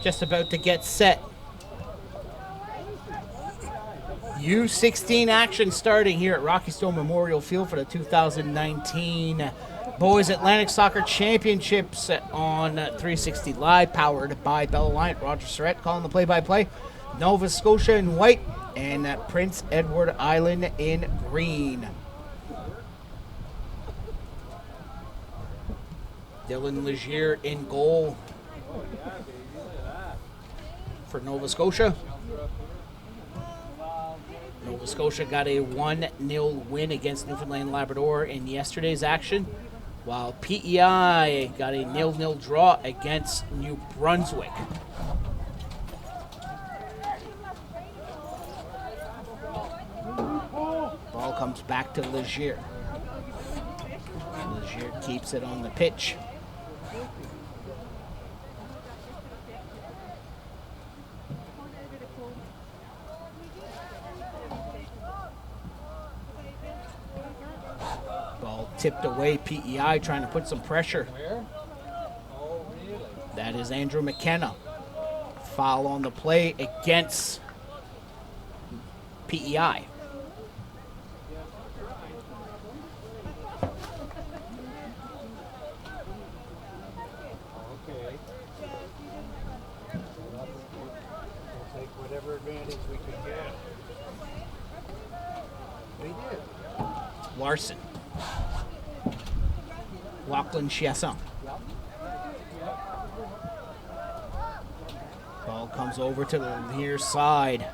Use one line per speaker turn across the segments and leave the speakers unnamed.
just about to get set. U16 action starting here at Rocky Stone Memorial Field for the 2019 Boys Atlantic Soccer Championships on 360 Live, powered by Bell Alliant. Roger Surrett calling the play-by-play. Nova Scotia in white and Prince Edward Island in green. Dylan Legier in goal for Nova Scotia. Nova Scotia got a 1-0 win against Newfoundland Labrador in yesterday's action, while PEI got a 0-0 draw against New Brunswick. Ball comes back to Legier. Legier keeps it on the pitch. Ball tipped away, PEI trying to put some pressure. That is Andrew McKenna. Foul on the play against PEI.
Whatever advantage we could get. We did.
Larson. Lachlan Chiasson. Ball comes over to the near side.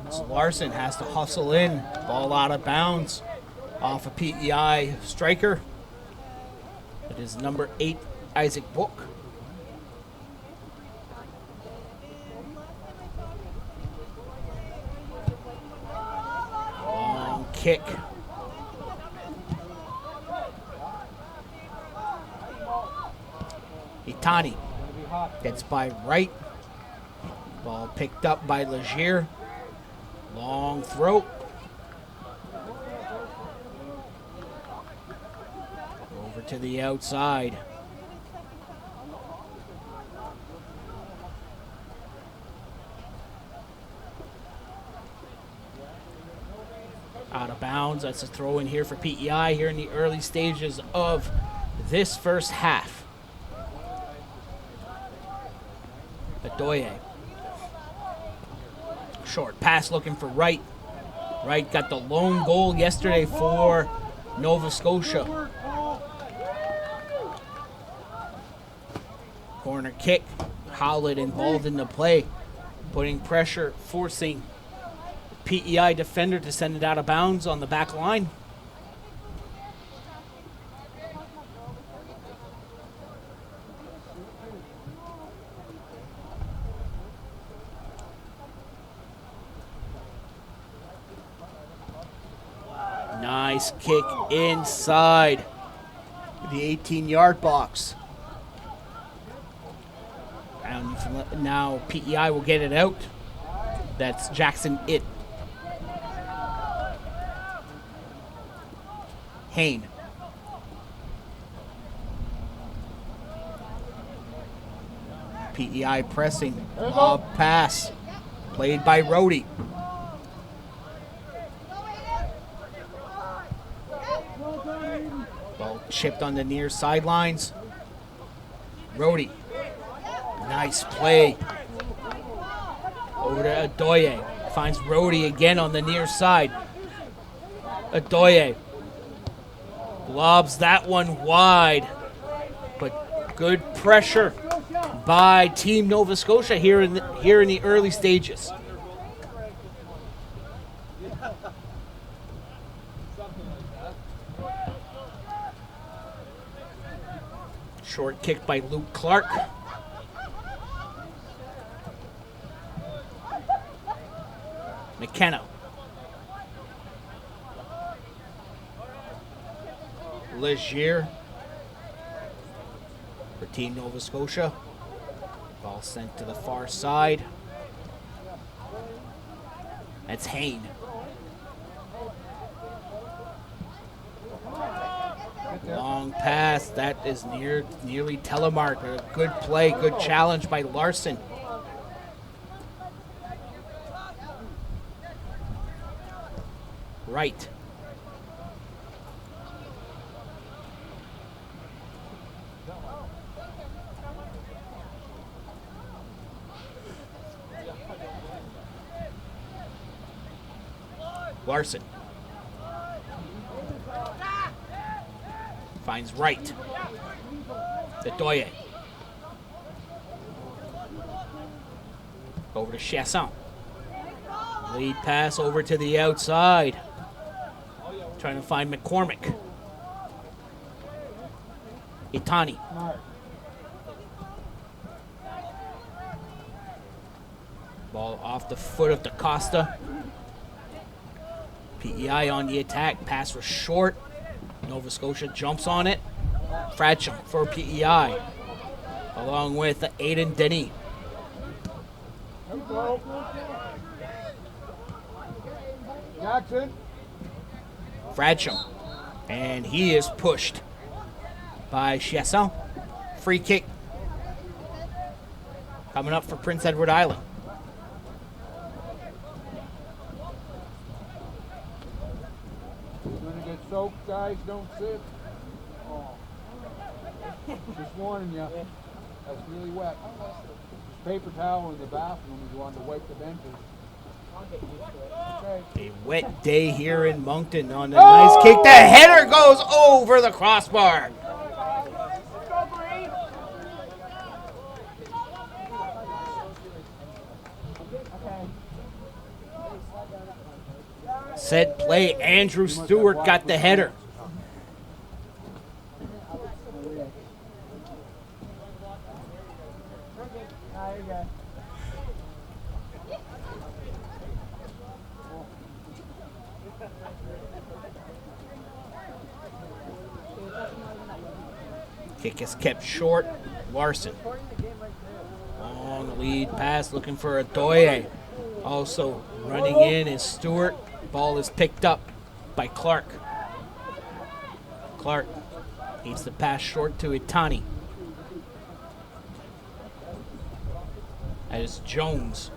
So Larson has to hustle in. Ball out of bounds off a PEI striker. It is number 8, Isaac Book. Long kick. Itani gets by right. Ball picked up by Legier. Long throw. Over to the outside. Out of bounds. That's a throw in here for PEI here in the early stages of this first half. Adoye. Short pass looking for Wright. Wright got the lone goal yesterday for Nova Scotia. Corner kick. Howlett involved in the play. Putting pressure, forcing PEI defender to send it out of bounds on the back line. Nice kick inside the 18-yard box. And now PEI will get it out. That's Jackson It. Hain. PEI pressing. Lob pass. Played by Rhodey. Ball chipped on the near sidelines. Rhodey. Nice play. Over to Adoye. Finds Rhodey again on the near side. Adoye. Lobs that one wide. But good pressure by Team Nova Scotia here in the early stages. Short kick by Luke Clark. McKenna. Legier for Team Nova Scotia. Ball sent to the far side. That's Hain. Long pass. That is nearly telemark. A good play, good challenge by Larson. right. Larson. Finds right. Dedoye. Over to Chasson. Lead pass over to the outside. Trying to find McCormick. Itani. Ball off the foot of DaCosta. PEI on the attack. Pass was short. Nova Scotia jumps on it. Fratcham for PEI. Along with Aiden Denny.
Jackson.
Fratcham. And he is pushed by Chasson. Free kick. Coming up for Prince Edward Island.
You're gonna get soaked, guys. Don't sit. Oh. Just warning you. That's really wet. There's paper towel in the bathroom if you want to wipe the benches. Okay.
A wet day here in Moncton on a nice kick. The header goes over the crossbar. Set play, Andrew Stewart got the header. Kick is kept short. Larson. Long lead pass looking for Adoye. Also running in is Stewart. Ball is picked up by Clark. Clark needs the pass short to Itani. That is Jones.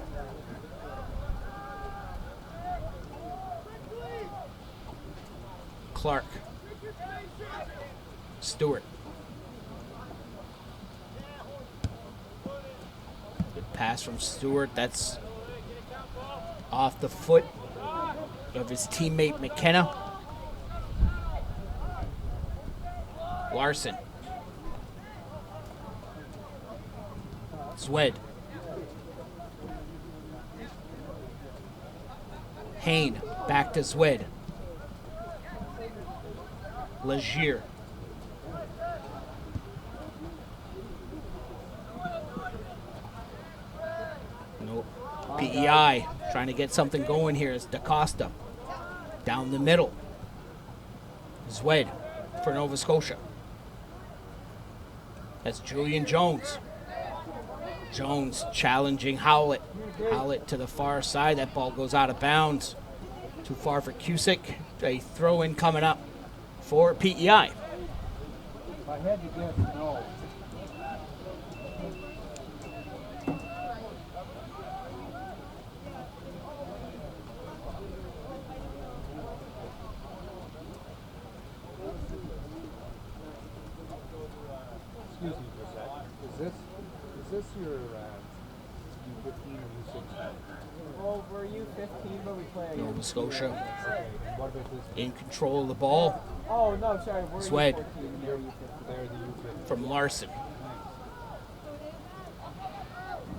Clark. Stewart. Good pass from Stewart. That's off the foot of his teammate McKenna. Larson. Zwed. Hain back to Zwed. Legier. Nope. PEI trying to get something going here is DaCosta. Down the middle. Zwed for Nova Scotia. That's Julian Jones. Jones challenging Howlett. Howlett to the far side. That ball goes out of bounds. Too far for Cusick. A throw-in coming up for PEI.
If I had to guess, no. Excuse me for a sec. Is this your U15 or U16?
Well, we're U15, but we play against
Nova Scotia
Okay. And what about this?
in control of the ball
Oh, no, sorry, we're
Swed.
U14 and they're U15.
They're the U15.
from Larson.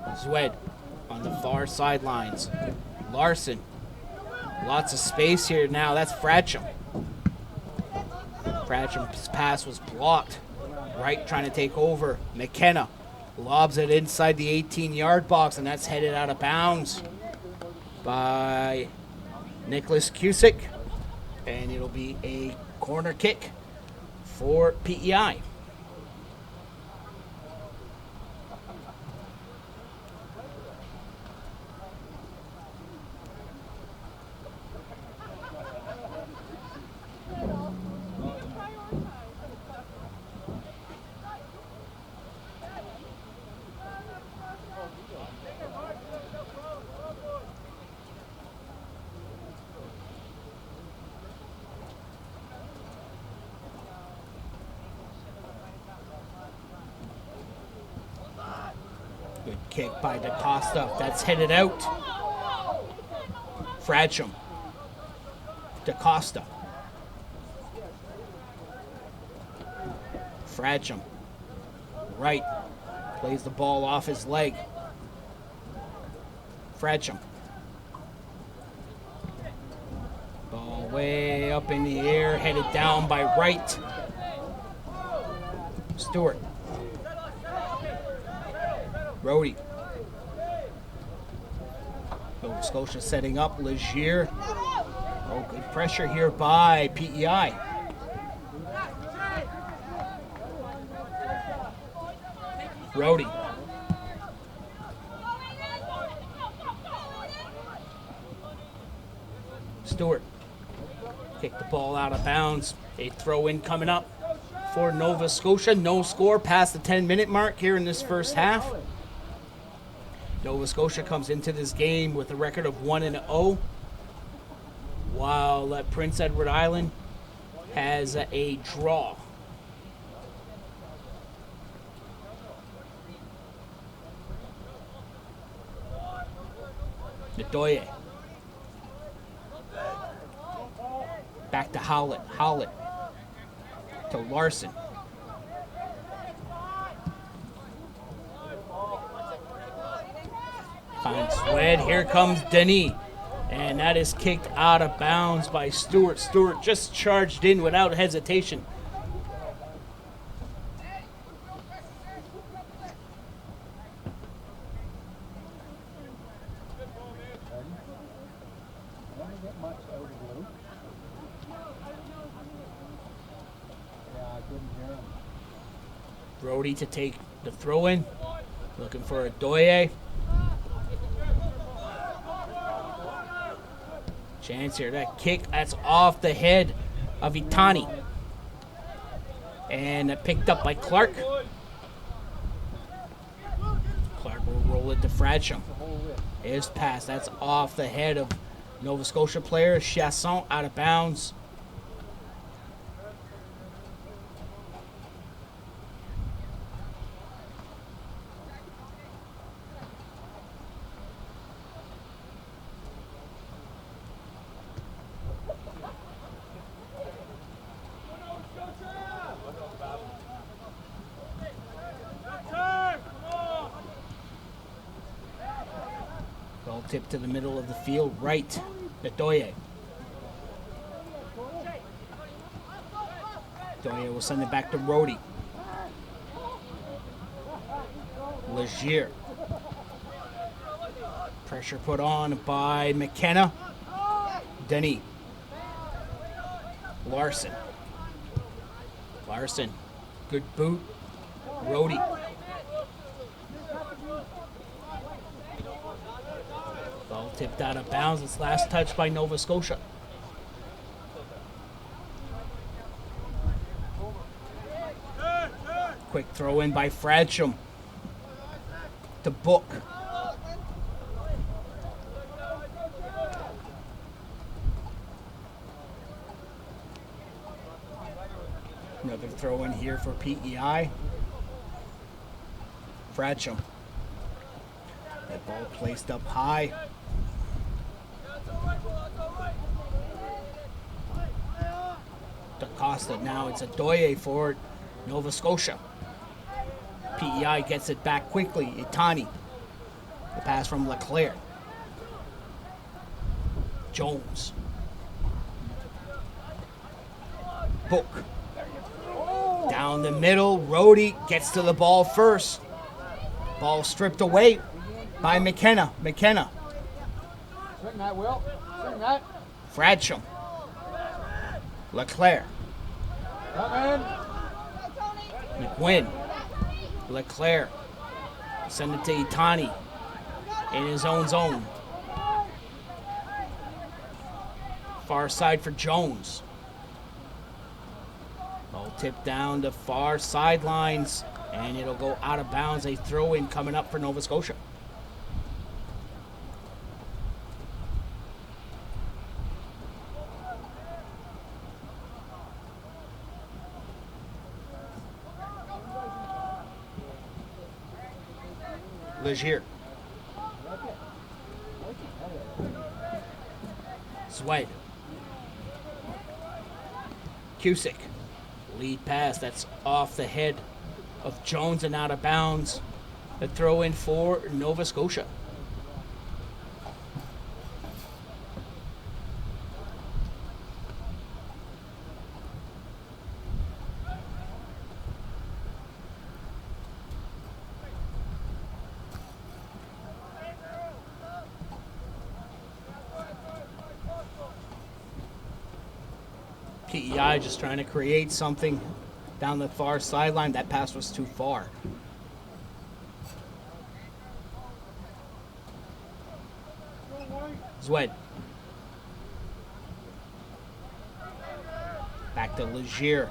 Zwed on the far sidelines. Larson. Lots of space here now. That's Fratcham. Fratcham's pass was blocked. Wright trying to take over. McKenna lobs it inside the 18-yard box, and that's headed out of bounds by Nicholas Cusick. And it'll be a corner kick for PEI. kick by DaCosta. That's headed out. Fracham. DaCosta. Fracham. Right. Plays the ball off his leg. Fracham. Ball way up in the air, headed down by right. Stewart. Brody. Nova Scotia setting up. Legier. Oh, good pressure here by PEI. Brody. Stewart. Kick the ball out of bounds. A throw in coming up for Nova Scotia. No score past the 10-minute mark here in this first half. Nova Scotia comes into this game with a record of 1-0, while Prince Edward Island has a draw. Ndoye. Back to Howlett. Howlett to Larson. Finds Swed. Here comes Denis. And that is kicked out of bounds by Stewart. Stewart just charged in without hesitation. Brody to take the throw in. Looking for a Doye. Chance here. That kick, that's off the head of Itani. And picked up by Clark. Clark will roll it to Fracham. His pass, that's off the head of Nova Scotia player. Chasson out of bounds. Ball tip to the middle of the field, right. Ndoye. Ndoye will send it back to Rhodey. Legier. Pressure put on by McKenna. Denis. Larson. Larson. Good boot. Rhodey. Ball tipped out of bounds. Its last touch by Nova Scotia. Quick throw in by Fracham to Book. Another throw in here for PEI. Fracham. That ball placed up high. DaCosta, now it's a Doye for Nova Scotia. PEI gets it back quickly. Itani. The pass from Leclerc. Jones. Book. Down the middle. Rhodey gets to the ball first. Ball stripped away by McKenna. McKenna.
Swing that, Will. Swing that.
Fracham. Leclerc.
Come in.
McWynn. Leclerc. Send it to Itani in his own zone. Far side for Jones. Ball tipped down the far sidelines, and it'll go out of bounds. A throw in coming up for Nova Scotia. Legier. Swed. Cusick. Lead pass. That's off the head of Jones and out of bounds. A throw in for Nova Scotia. PEI just trying to create something down the far sideline. That pass was too far. Zwed. Back to Legier.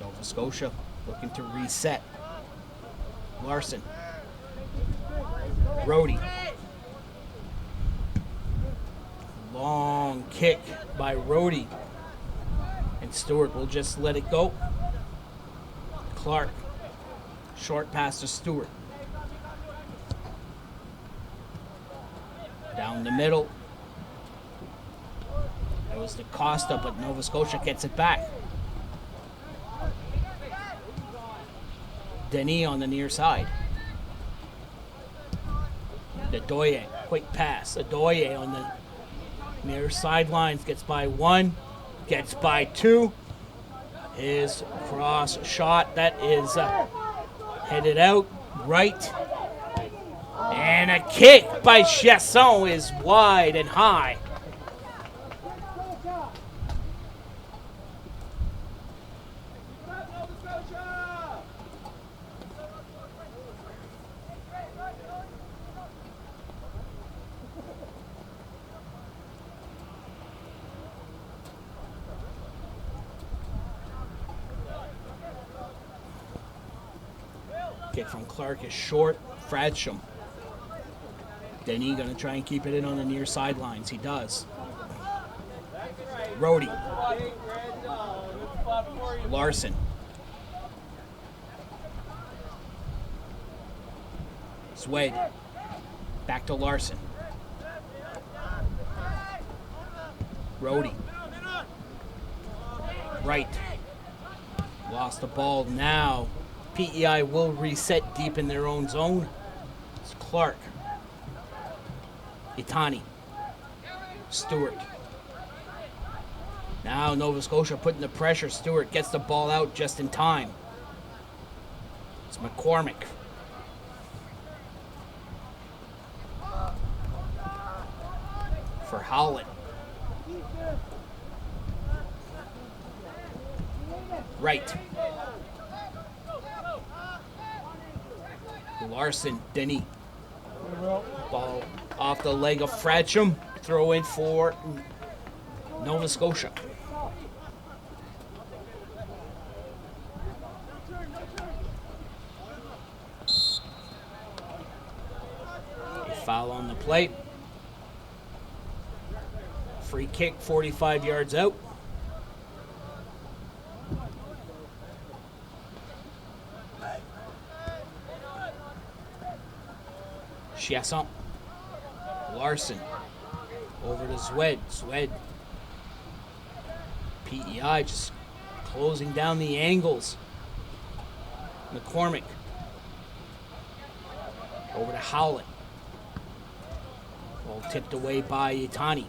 Nova Scotia looking to reset. Larson. Brody. Long kick by Rhodey. And Stewart will just let it go. Clark. Short pass to Stewart. Down the middle. That was the Costa, but Nova Scotia gets it back. Denis on the near side. Adoye, quick pass. Adoye on the near sidelines, gets by one, gets by two. His cross shot, that is headed out right. And a kick by Chasson is wide and high. Kick from Clark is short. Fradsham. Denis gonna try and keep it in on the near sidelines. He does. Rhodey. Larson. Swade. Back to Larson. Rhodey. Right. Lost the ball now. PEI will reset deep in their own zone. It's Clark. Itani. Stewart. Now Nova Scotia putting the pressure. Stewart gets the ball out just in time. It's McCormick. For Howlett. Right. Larson, Denis. Ball off the leg of Fradsham. Throw in for Nova Scotia. A foul on the plate. Free kick, 45 yards out. Chasson. Larson. Over to Zwed. Zwed. PEI just closing down the angles. McCormick. Over to Howlett. Ball tipped away by Itani.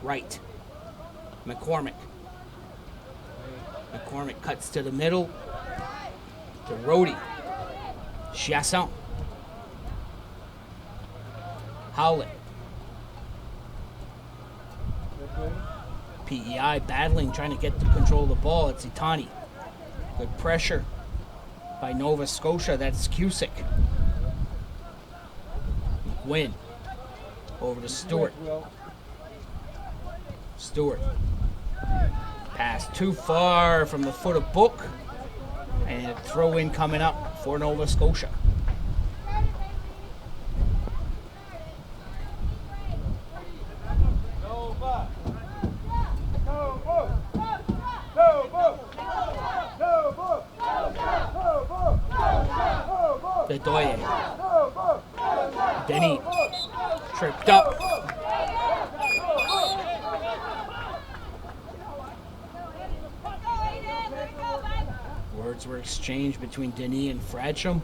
Right. McCormick. McCormick cuts to the middle. To Rhodey. Chasson. Howlett. PEI battling, trying to get to control the ball. It's Itani. Good pressure by Nova Scotia. That's Cusick. McGuinn. Over to Stewart. Stewart. Pass too far from the foot of Book. And a throw in coming up for Nova Scotia. Bedoye. Denny tripped up. Words were exchanged between Denis and Fradsham.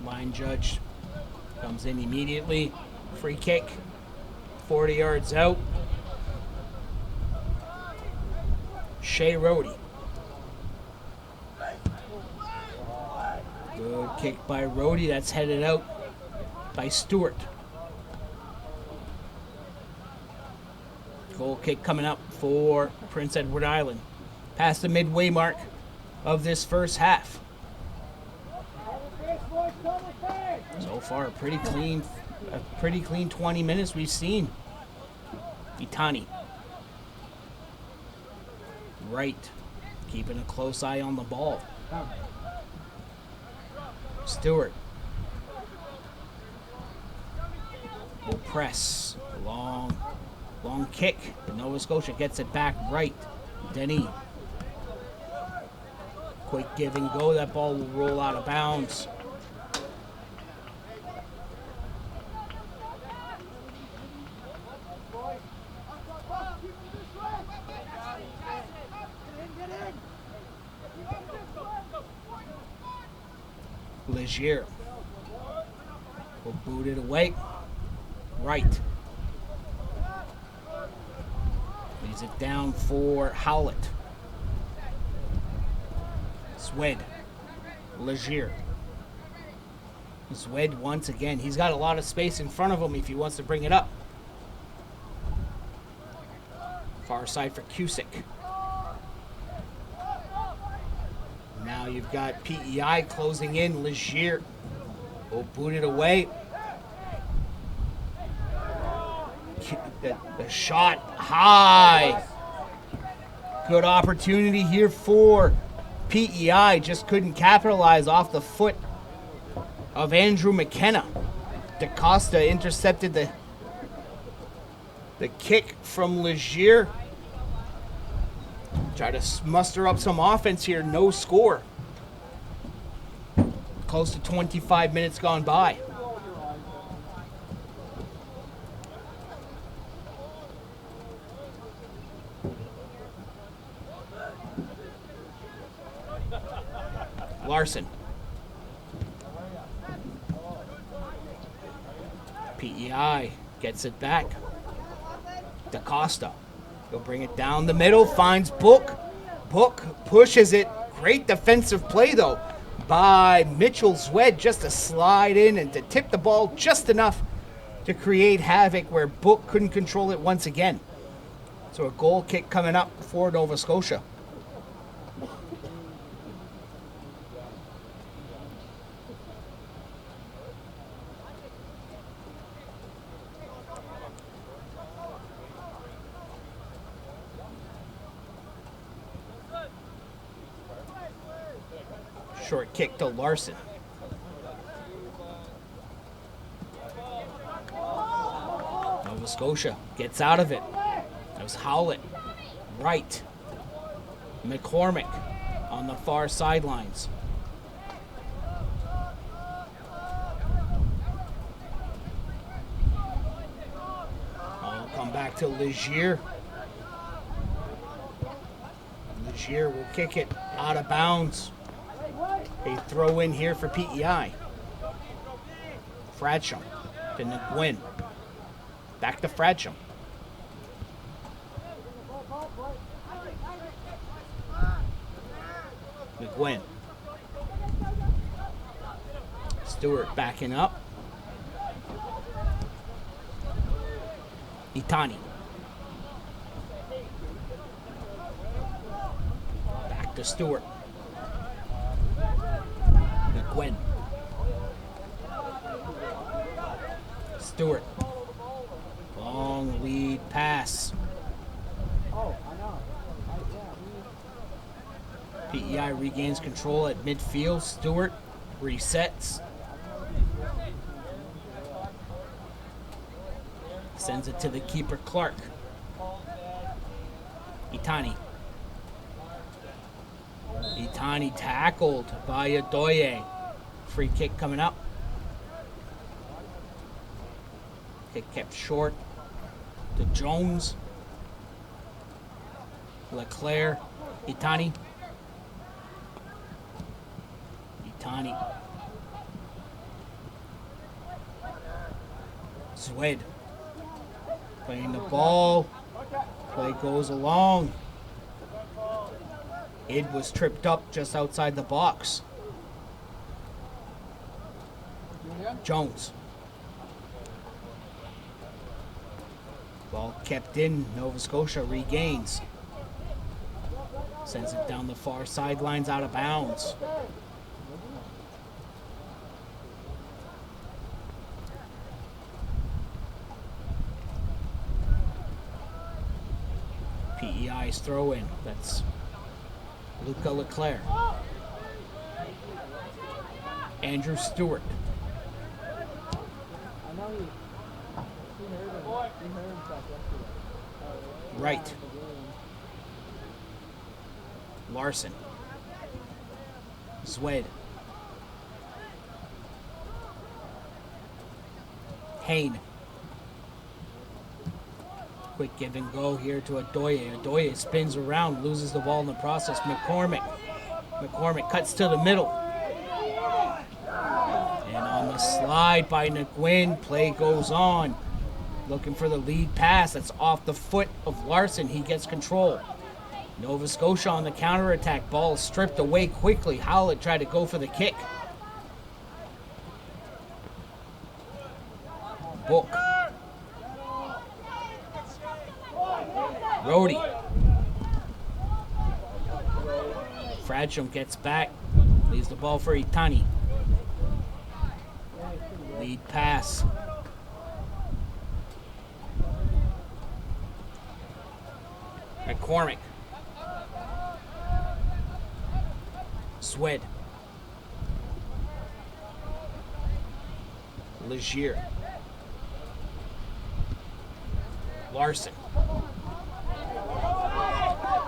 Line judge comes in immediately. Free kick, 40 yards out. Shea Rhodey. Good kick by Rhodey. That's headed out by Stewart. Goal kick coming up for Prince Edward Island. Past the midway mark of this first half. So far, a pretty clean 20 minutes we've seen. Itani. Right. Keeping a close eye on the ball. Stewart. Will press. Long kick. But Nova Scotia gets it back right. Denny. Quick give and go. That ball will roll out of bounds. Legier will boot it away. Right. Leaves it down for Howlett. Swed. Legier. Swed once again. He's got a lot of space in front of him if he wants to bring it up. Far side for Cusick. Now you've got PEI closing in. Legier will boot it away. The shot high. Good opportunity here for PEI. Just couldn't capitalize off the foot of Andrew McKenna. DaCosta intercepted the kick from Legier. Try to muster up some offense here. No score. Close to 25 minutes gone by. Larson. PEI gets it back. DaCosta. He'll bring it down the middle, finds Book. Book pushes it. Great defensive play, though, by Mitchell Zwed, just to slide in and to tip the ball just enough to create havoc where Book couldn't control it once again. So a goal kick coming up for Nova Scotia. Short kick to Larson. Nova Scotia gets out of it. That was Howlett. Right. McCormick on the far sidelines. I'll come back to Legier. Legier will kick it out of bounds. A throw in here for PEI. Fradsham to Nguyen. Back to Fradsham. Nguyen. Stewart backing up. Itani. Back to Stewart. McGuinn. Stewart. Long lead pass. PEI regains control at midfield. Stewart resets. Sends it to the keeper, Clark. Itani tackled by Adoye. Free kick coming up. Kick kept short to Jones. Leclerc. Itani. Zwed. Playing the ball. Play goes along. Id was tripped up just outside the box. Jones. Ball kept in. Nova Scotia regains. Sends it down the far sidelines out of bounds. PEI's throw in. That's Luca Leclerc. Andrew Stewart.
I know he heard himself yesterday.
Right. Larson. Zwed. Hain. Quick give and go here to Adoye. Adoye spins around, loses the ball in the process. McCormick cuts to the middle. And on the slide by Nguyen, play goes on. Looking for the lead pass. That's off the foot of Larson. He gets control. Nova Scotia on the counterattack. Ball is stripped away quickly. Howlett tried to go for the kick. Book. Rhodey. Fradsham gets back. Leaves the ball for Itani. Lead pass. McCormick. Swed. Legier. Larson.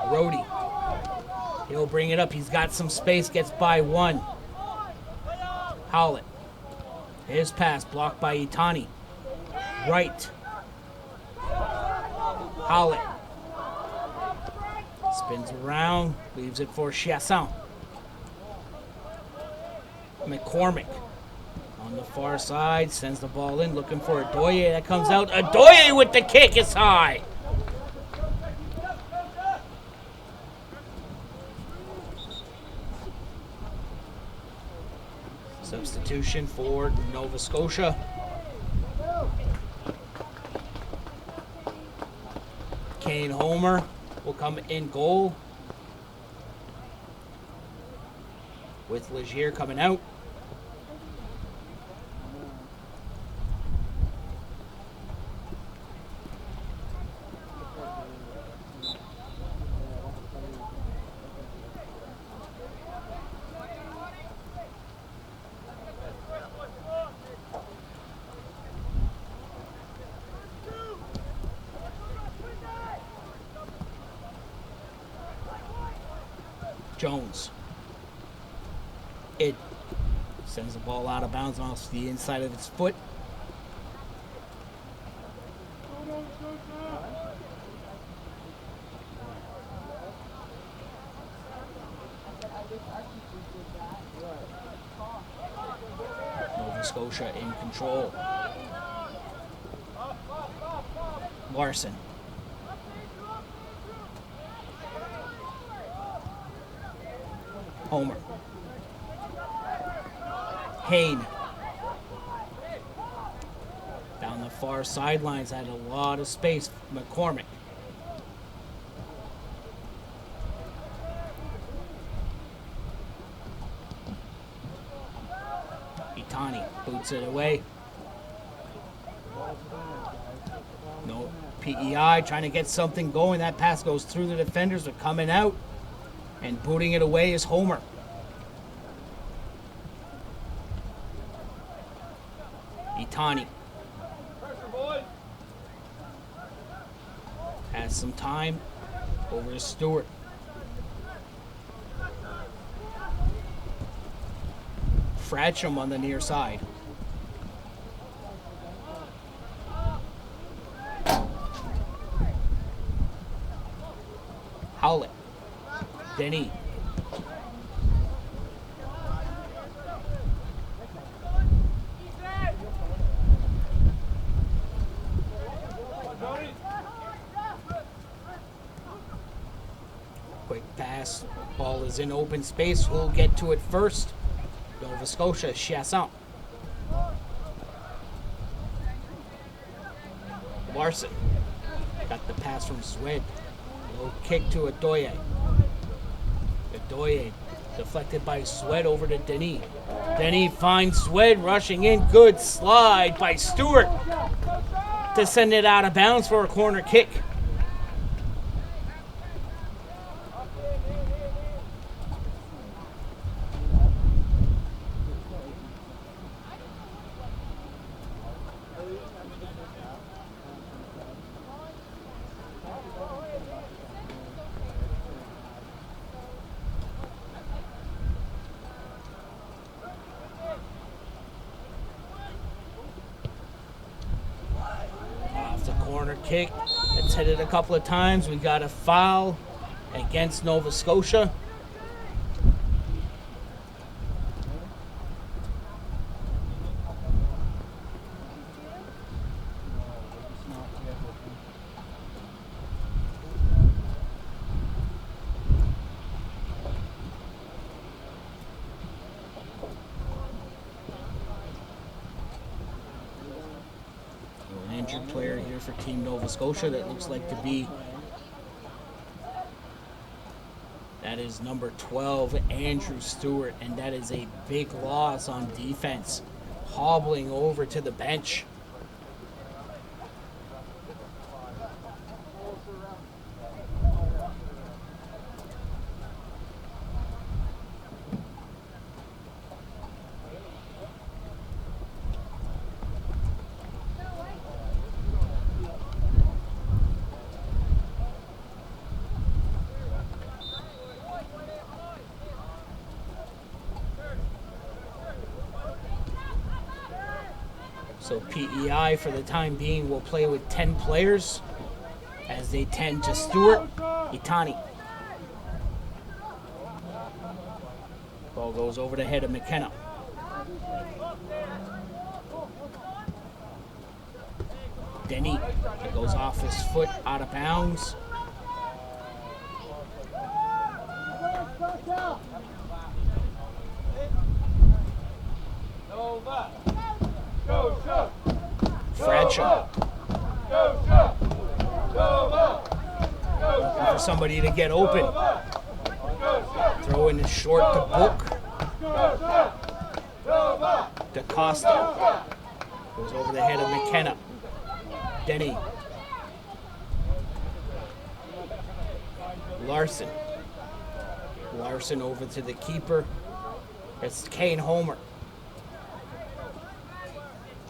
Rhodey. He'll bring it up. He's got some space. Gets by one. Howlett. His pass blocked by Itani. Right. Howlett. Spins around. Leaves it for Chiasson. McCormick. On the far side. Sends the ball in. Looking for Adoye. That comes out. Adoye with the kick. It's high. Substitution for Nova Scotia. Kane Homer will come in goal, with Legier coming out. Jones. It sends the ball out of bounds off the inside of its foot. Nova Scotia in control. Larson. Homer. Hain. Down the far sidelines, had a lot of space. McCormick. Itani boots it away. No, PEI trying to get something going. That pass goes through the defenders. They're coming out. And booting it away is Homer. Itani. Has some time over to Stewart. Fratcham on the near side. Howlett. Denny. Quick pass. Ball is in open space. Who'll get to it first? Nova Scotia, Chasson. Larson. Got the pass from Swed. Low kick to Adoye. Adoye deflected by Swed over to Denis. Denis finds Swed rushing in. Good slide by Stewart to send it out of bounds for a corner kick. Kick. It's hit it a couple of times. We got a foul against Nova Scotia. Player here for Team Nova Scotia that looks like to be, that is number 12, Andrew Stewart, and that is a big loss on defense, hobbling over to the bench. So PEI for the time being will play with 10 players as they tend to Stewart. Itani. Ball goes over the head of McKenna. Denny. It goes off his foot, out of bounds. Fratcham. Looking for somebody to get open. Throw in is short to Book. DaCosta. Goes over the head of McKenna. Denny. Larson. Larson over to the keeper. It's Kane Homer.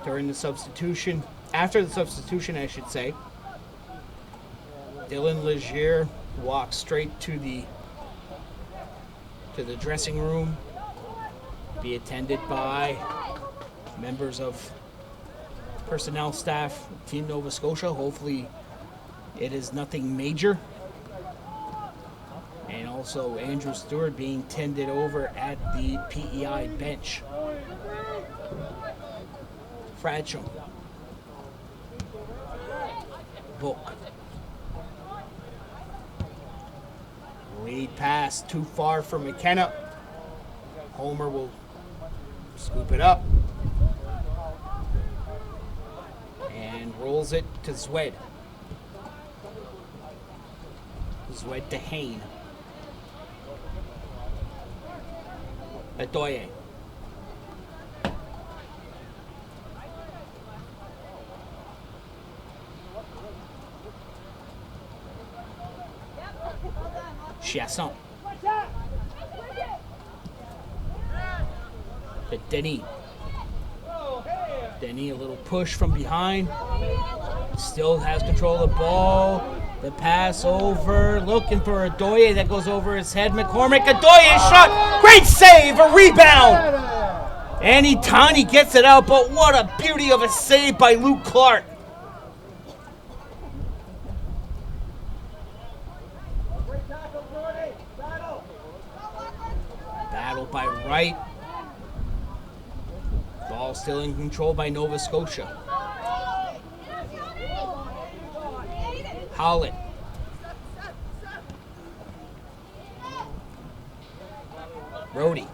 During the substitution, after the substitution, I should say, Dylan Legier walks straight to the dressing room, be attended by members of personnel staff, Team Nova Scotia. Hopefully it is nothing major. And also Andrew Stewart being tended over at the PEI bench. Fratcham. Book. Lead pass too far for McKenna. Homer will scoop it up and rolls it to Zwed. Zwed to Hain. Adoye. Chasson. To Denis. Denis, a little push from behind. Still has control of the ball. The pass over. Looking for Adoye. That goes over his head. McCormick. Adoye shot. Great save. A rebound. And Itani gets it out, but what a beauty of a save by Luke Clark. Battle by Wright. Ball still in control by Nova Scotia. Howlett. Brody.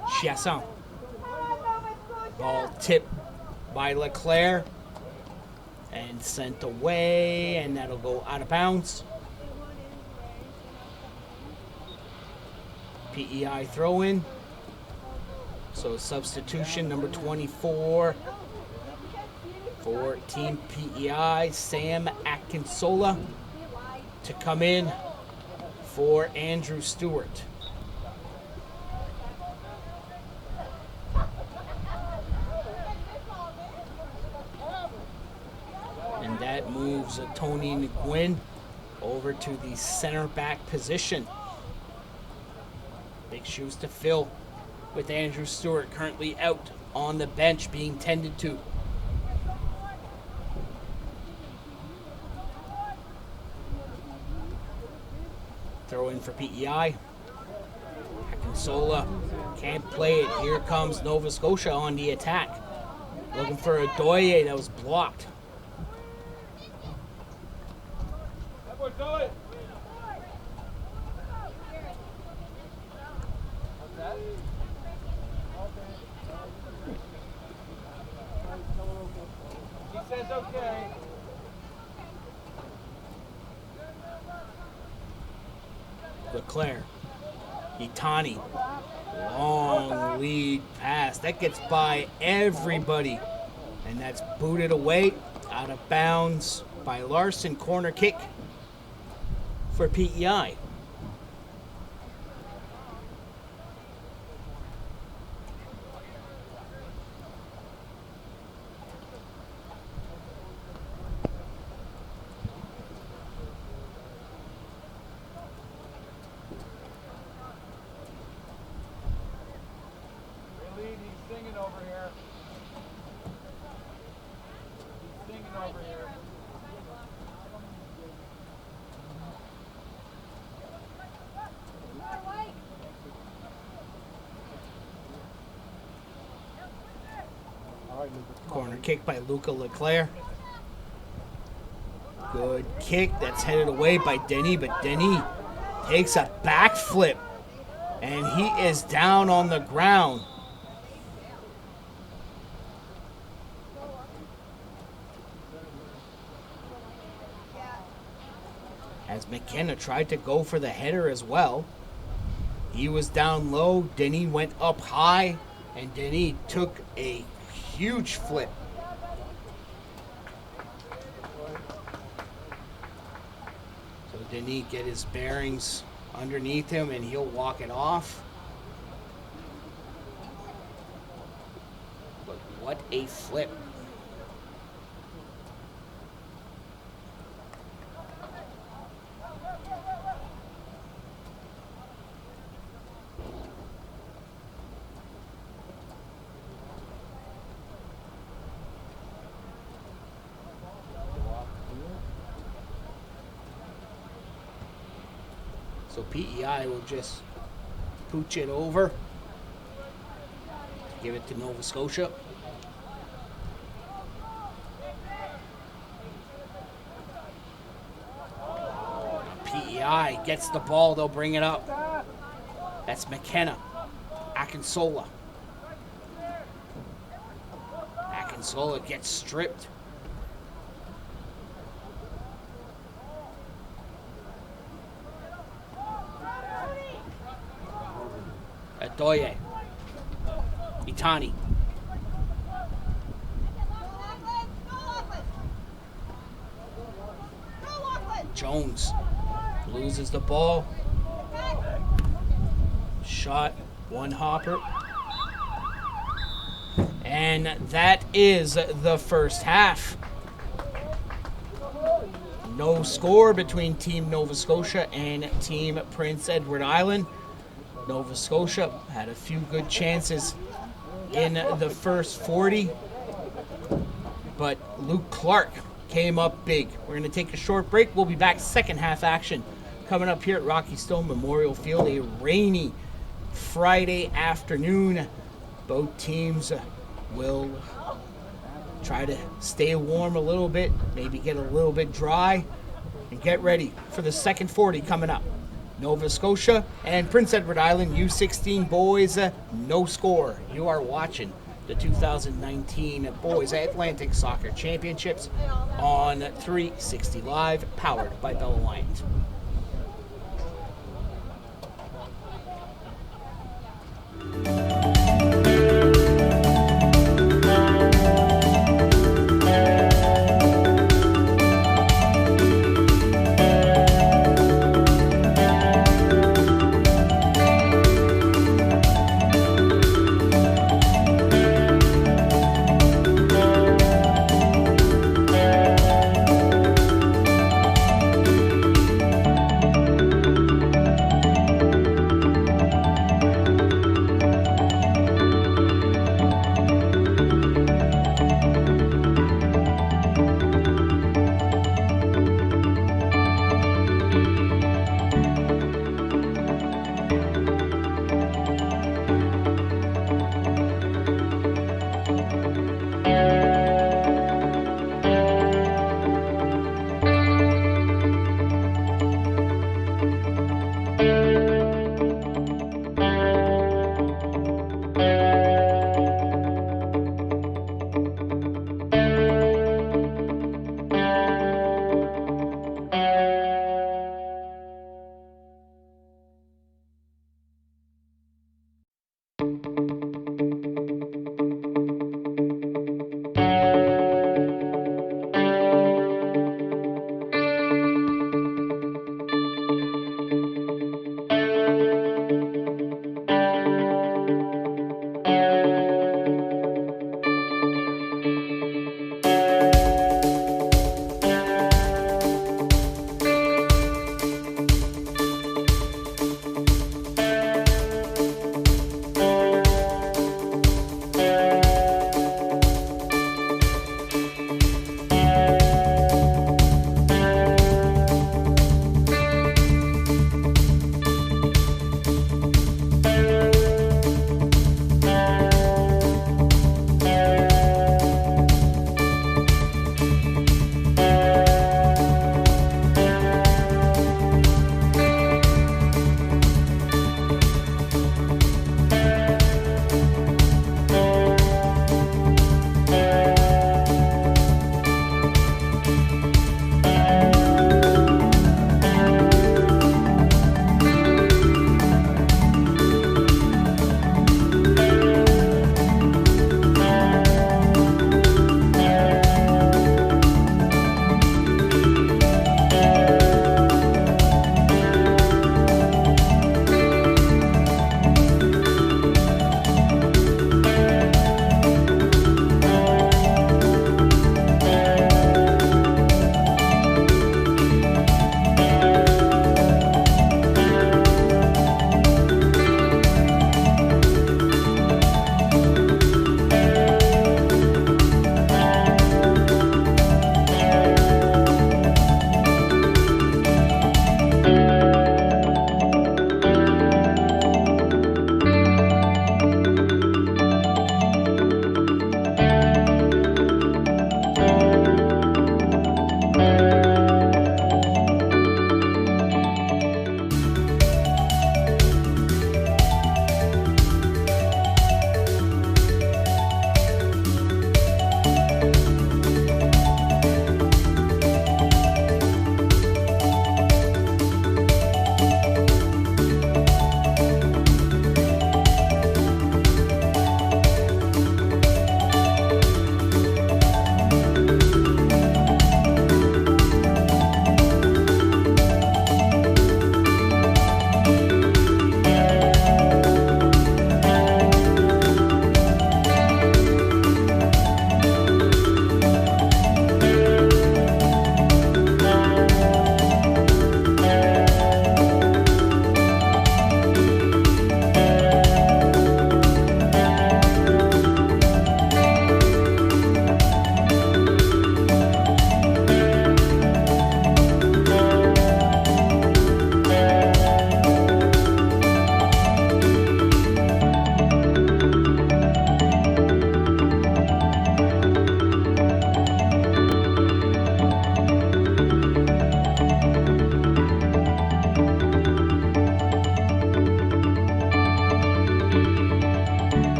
Chiasson. Ball tipped by Leclerc and sent away, and that'll go out of bounds. PEI throw in. So substitution number 24 for Team PEI, Sam Akinsola, to come in for Andrew Stewart. And that moves Tony Nguyen over to the center back position. Big shoes to fill with Andrew Stewart currently out on the bench being tended to. Throw in for PEI. Akinsola can't play it. Here comes Nova Scotia on the attack. Looking for a Doye that was blocked.
He says okay.
Leclerc. Itani. Long lead pass. That gets by everybody. And that's booted away out of bounds by Larson. Corner kick for PEI.
He's singing over here. He's singing over here.
Corner kick by Luca Leclerc. Good kick. That's headed away by Denny, but Denny takes a backflip. And he is down on the ground. As McKenna tried to go for the header as well. He was down low. Denny went up high. And Denny took a huge flip. So Denny get his bearings underneath him and he'll walk it off. But what a flip. So PEI will just pooch it over. Give it to Nova Scotia. PEI gets the ball, they'll bring it up. That's McKenna. Akinsola. Akinsola gets stripped. Adoye. Itani. Jones loses the ball. Shot, one hopper. And that is the first half. No score between Team Nova Scotia and Team Prince Edward Island. Nova Scotia had a few good chances in the first 40, but Luke Clark came up big. We're going to take a short break. We'll be back second half action coming up here at Rocky Stone Memorial Field. A rainy Friday afternoon. Both teams will try to stay warm a little bit, maybe get a little bit dry, and get ready for the second 40 coming up. Nova Scotia and Prince Edward Island U16 boys, no score. You are watching the 2019 Boys Atlantic Soccer Championships on 360 Live, powered by Bell Alliance.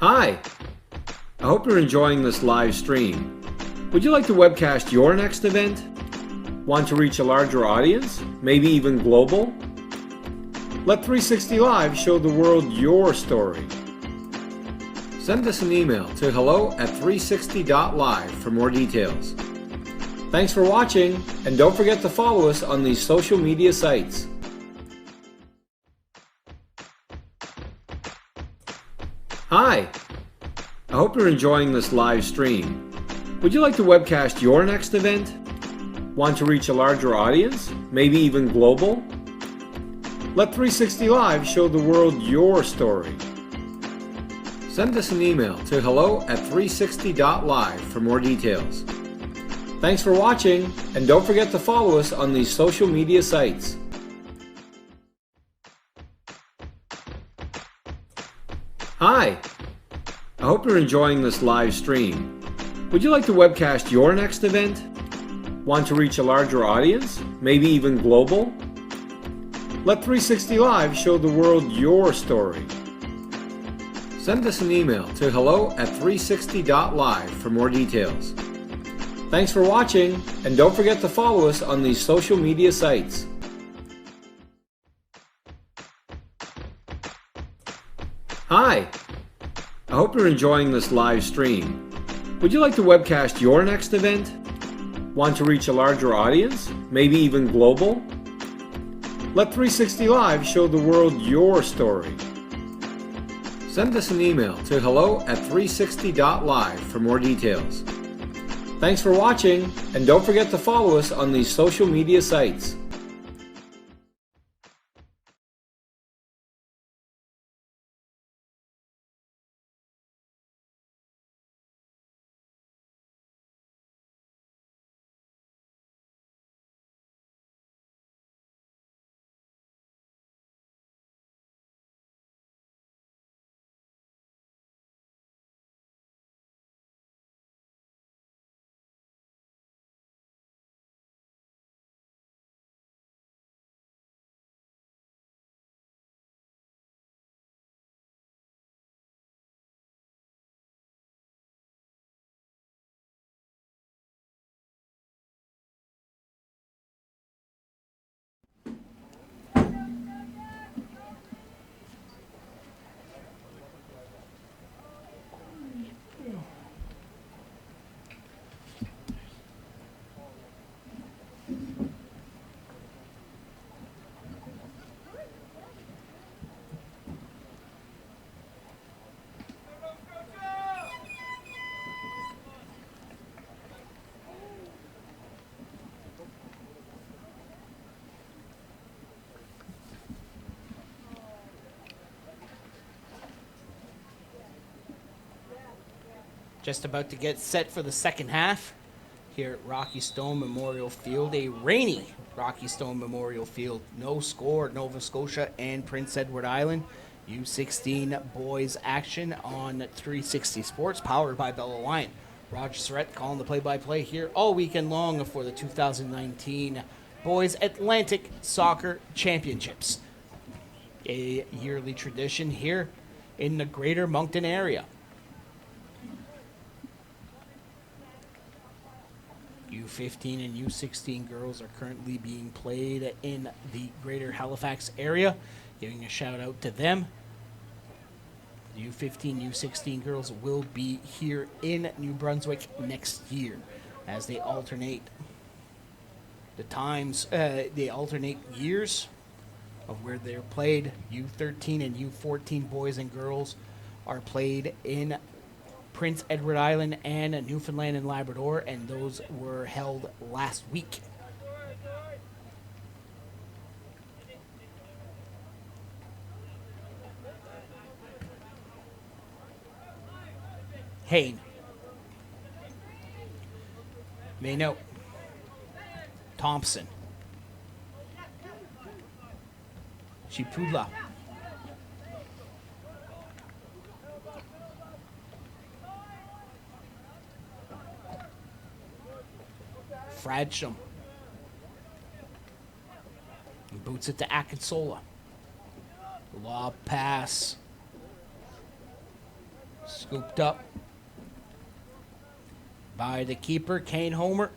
Hi, I hope you're enjoying this live stream. Would you like to webcast your next event? Want to reach a larger audience, maybe even global? Let 360 Live show the world your story. Send us an email to hello@360.live for more details. Thanks for watching, and don't forget to follow us on these social media sites. Hi, I hope you're enjoying this live stream. Would you like to webcast your next event? Want to reach a larger audience, maybe even global? Let 360 Live show the world your story. Send us an email to hello@360.live for more details. Thanks for watching, and don't forget to follow us on these social media sites. Hi, I hope you're enjoying this live stream. Would you like to webcast your next event? Want to reach a larger audience, maybe even global? Let 360 Live show the world your story. Send us an email to hello@360.live for more details. Thanks for watching, and don't forget to follow us on these social media sites. Hi, I hope you're enjoying this live stream. Would you like to webcast your next event? Want to reach a larger audience, maybe even global? Let 360 Live show the world your story. Send us an email to hello@360.live for more details. Thanks for watching, and don't forget to follow us on these social media sites.
Just about to get set for the second half here at Rocky Stone Memorial Field. A rainy Rocky Stone Memorial Field. No score, Nova Scotia and Prince Edward Island. U16 boys action on 360 Sports, powered by Bell Alliant. Roger Surrett calling the play-by-play here all weekend long for the 2019 Boys Atlantic Soccer Championships. A yearly tradition here in the greater Moncton area. U15 and U16 girls are currently being played in the greater Halifax area. Giving a shout out to them. The U15, U16 girls will be here in New Brunswick next year as they alternate the times, they alternate years of where they're played. U13 and U14 boys and girls are played in Prince Edward Island and Newfoundland and Labrador, and those were held last week. Hayne. Mayno. Thompson. Chipula. Fradsham. He boots it to Akinsola. Lob pass. Scooped up by the keeper, Kane Homer.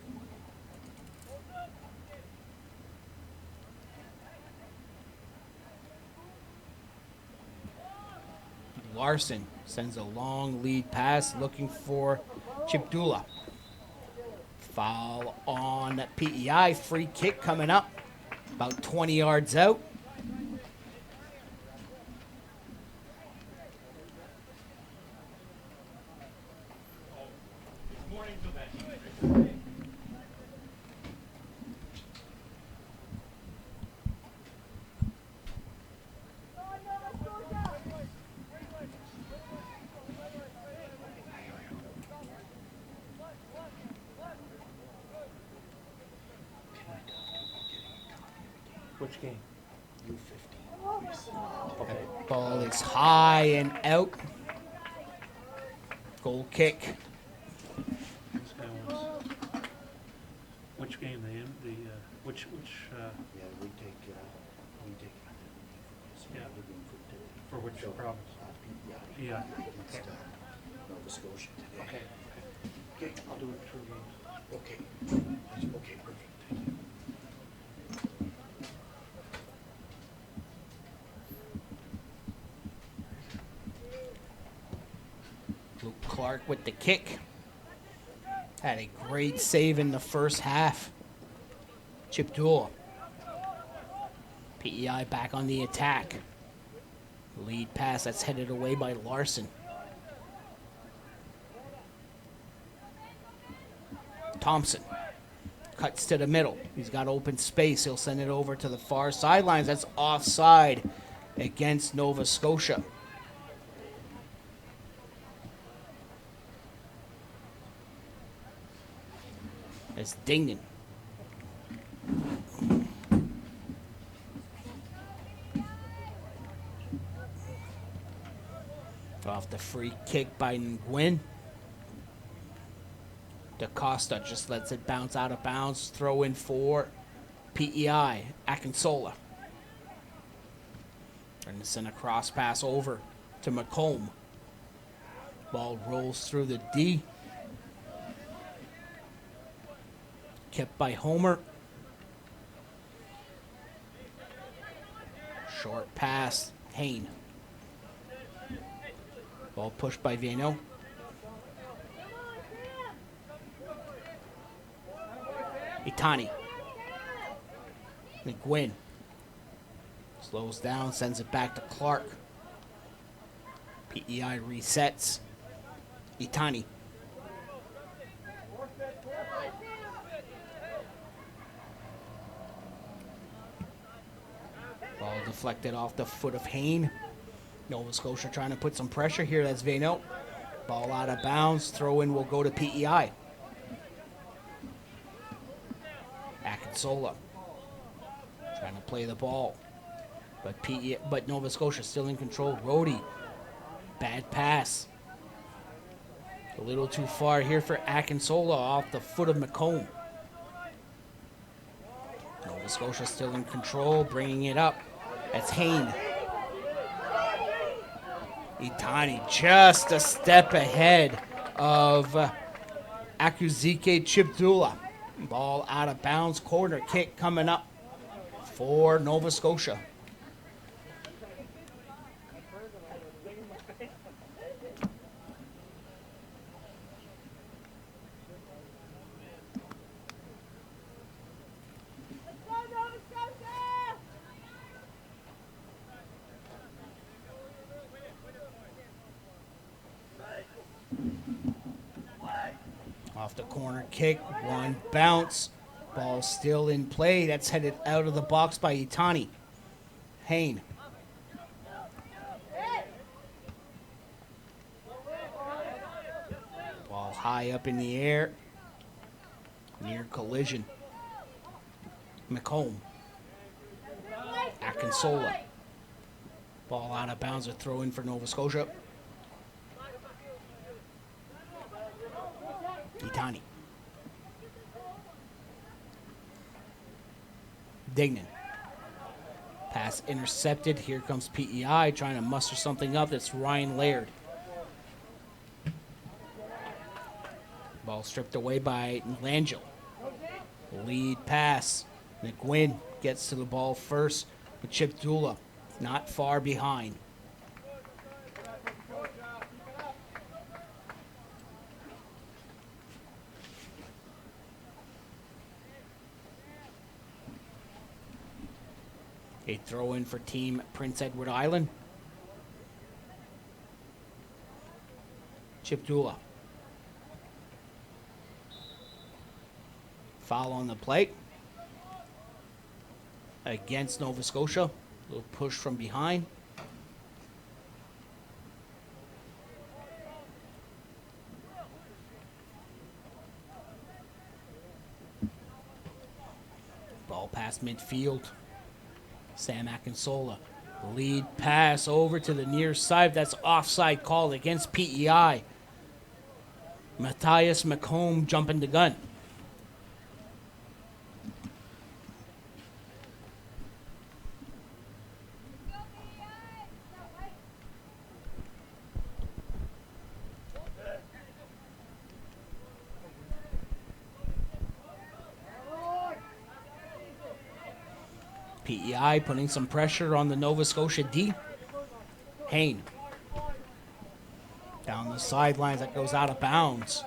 Larson sends a long lead pass looking for Chipdula. Foul on PEI. Free kick coming up about 20 yards out.
Which game? U15. Okay.
Ball is high and out. Goal kick.
This guy wants. Which game? Which?
Yeah, we take.
Yeah. For which province? Yeah.
Against Nova Scotia today.
Okay.
Okay.
I'll do it 2 games.
Okay. Okay, perfect. Thank you.
Luke Clark with the kick. Had a great save in the first half. Chip Duel. PEI back on the attack. Lead pass that's headed away by Larson. Thompson cuts to the middle. He's got open space. He'll send it over to the far sidelines. That's offside against Nova Scotia. It's Dingman. Off the free kick by Nguyen. DaCosta just lets it bounce out of bounds. Throw in for PEI. Akinsola. Trying to send a cross pass over to McComb. Ball rolls through the D. Kept by Homer. Short pass, Hayne. Ball pushed by Vino. Itani. McGuinn. Slows down, sends it back to Clark. PEI resets. Itani. Ball deflected off the foot of Hayne. Nova Scotia trying to put some pressure here. That's Vano. Ball out of bounds. Throw in will go to PEI. Akinsola trying to play the ball. But Nova Scotia still in control. Rhodey. Bad pass. A little too far here for Akinsola off the foot of McComb. Nova Scotia still in control, bringing it up. That's Hain. Itani just a step ahead of Akuzike Chipdula. Ball out of bounds. Corner kick coming up for Nova Scotia. Off the corner kick, one bounce. Ball still in play. That's headed out of the box by Itani. Hain. Ball high up in the air. Near collision. McComb. Akinsola. Ball out of bounds. A throw in for Nova Scotia. Itani. Dignan. Pass intercepted. Here comes PEI trying to muster something up. That's Ryan Laird. Ball stripped away by Langell. Lead pass. McGuinn gets to the ball first with Chip Dula not far behind. A throw in for Team Prince Edward Island. Chip Dula. Foul on the plate. Against Nova Scotia. A little push from behind. Ball past midfield. Sam Akinsola. Lead pass over to the near side. That's offside call against PEI. Matthias McComb jumping the gun. PEI putting some pressure on the Nova Scotia D. Hain. Down the sidelines, that goes out of bounds.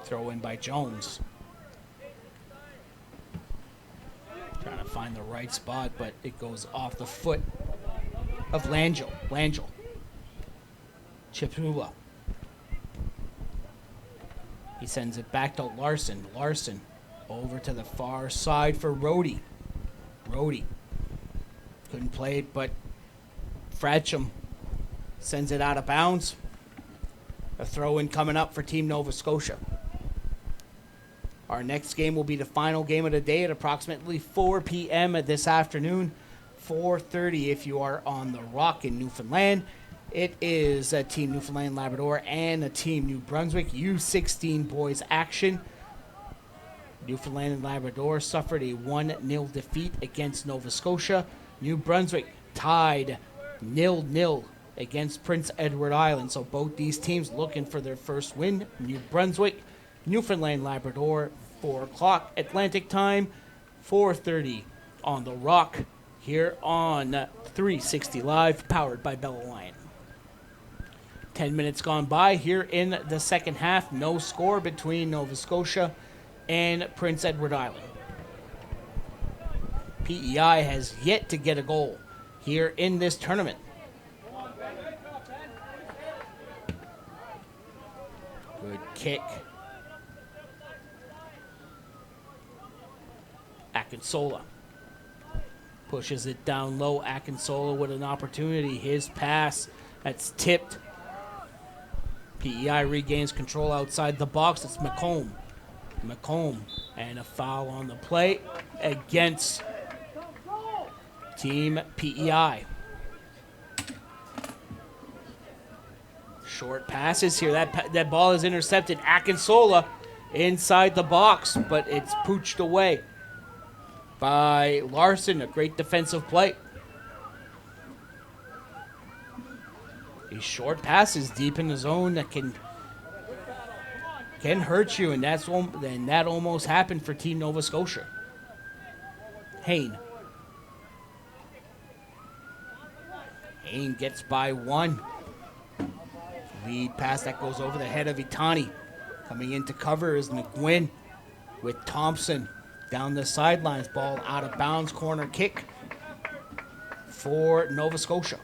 Throw in by Jones. Trying to find the right spot, but it goes off the foot of Langell. Langell. Chipula. He sends it back to Larson. Larson over to the far side for Rhodey. Rhodey. Couldn't play it, but Fratcham sends it out of bounds. A throw-in coming up for Team Nova Scotia. Our next game will be the final game of the day at approximately 4 p.m. this afternoon. 4:30 if you are on the Rock in Newfoundland. It is a Team Newfoundland Labrador and a Team New Brunswick U16 boys action. Newfoundland and Labrador suffered a 1-0 defeat against Nova Scotia. New Brunswick tied 0-0 against Prince Edward Island. So both these teams looking for their first win. New Brunswick, Newfoundland Labrador, 4 o'clock Atlantic time, 4:30 on the Rock here on 360 Live, powered by Bell Lion. 10 minutes gone by here in the second half. No score between Nova Scotia and Prince Edward Island. PEI has yet to get a goal here in this tournament. Good kick. Akinsola pushes it down low. Akinsola with an opportunity. His pass that's tipped. PEI regains control outside the box. It's McComb. McComb and a foul on the play against Team PEI. Short passes here. That ball is intercepted. Akinsola inside the box, but it's pooched away by Larson. A great defensive play. These short passes deep in the zone that can hurt you, and that almost happened for Team Nova Scotia. Hayne gets by one. Lead pass that goes over the head of Itani. Coming into cover is McGuinn with Thompson down the sidelines. Ball out of bounds. Corner kick for Nova Scotia.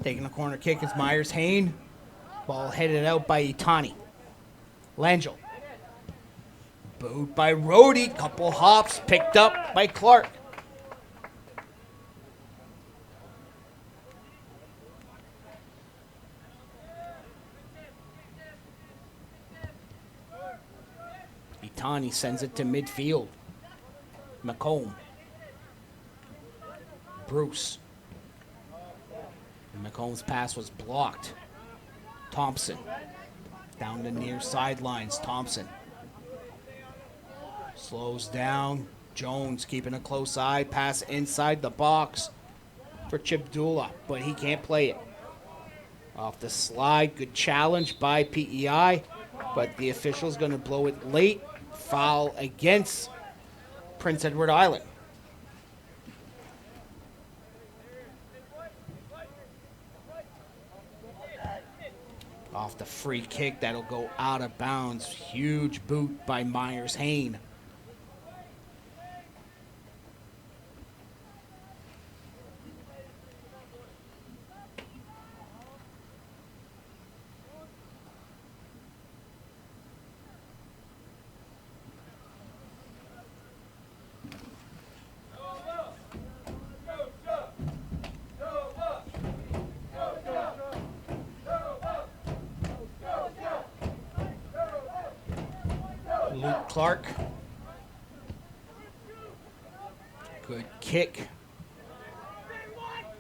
Taking a corner kick is Myers-Hayne. Ball headed out by Itani. Langell. Booed by Rhodey. Couple hops picked up by Clark. Itani sends it to midfield. McComb. Bruce. McComb's pass was blocked. Thompson. Down the near sidelines. Thompson. Slows down. Jones keeping a close eye. Pass inside the box for Chip Dula, but he can't play it. Off the slide. Good challenge by PEI, but the official's going to blow it late. Foul against Prince Edward Island. Off the free kick, that'll go out of bounds. Huge boot by Myers-Hayne. Luke Clark. Good kick.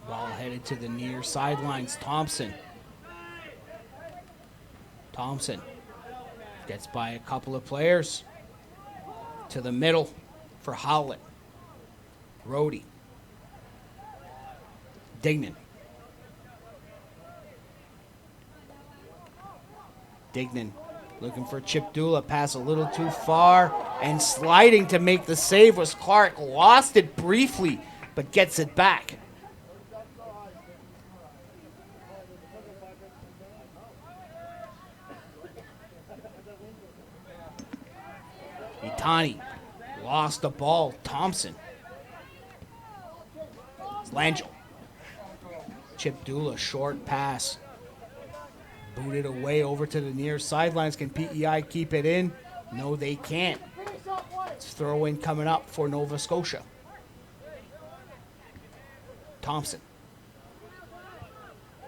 Ball headed to the near sidelines. Thompson. Thompson gets by a couple of players. To the middle for Howlett. Rhodey. Dignan. Dignan looking for Chip Dula. Pass a little too far. And sliding to make the save was Clark. Lost it briefly, but gets it back. Itani lost the ball. Thompson. Langell. Chip Dula, short pass. Booted away over to the near sidelines. Can PEI keep it in? No, they can't. It's throw-in coming up for Nova Scotia. Thompson.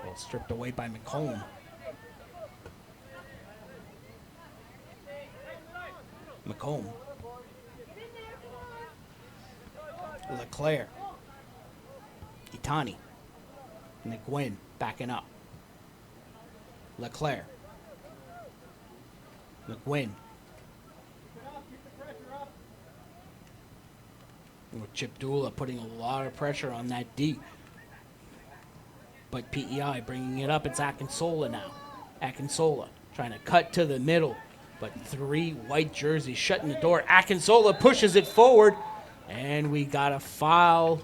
Well, stripped away by McComb. McComb. Leclerc. Itani. McGuinn backing up. Leclerc. McGuinn. With Chip Dula putting a lot of pressure on that D. But PEI bringing it up. It's Akinsola now. Akinsola trying to cut to the middle. But 3 white jerseys shutting the door. Akinsola pushes it forward. And we got a foul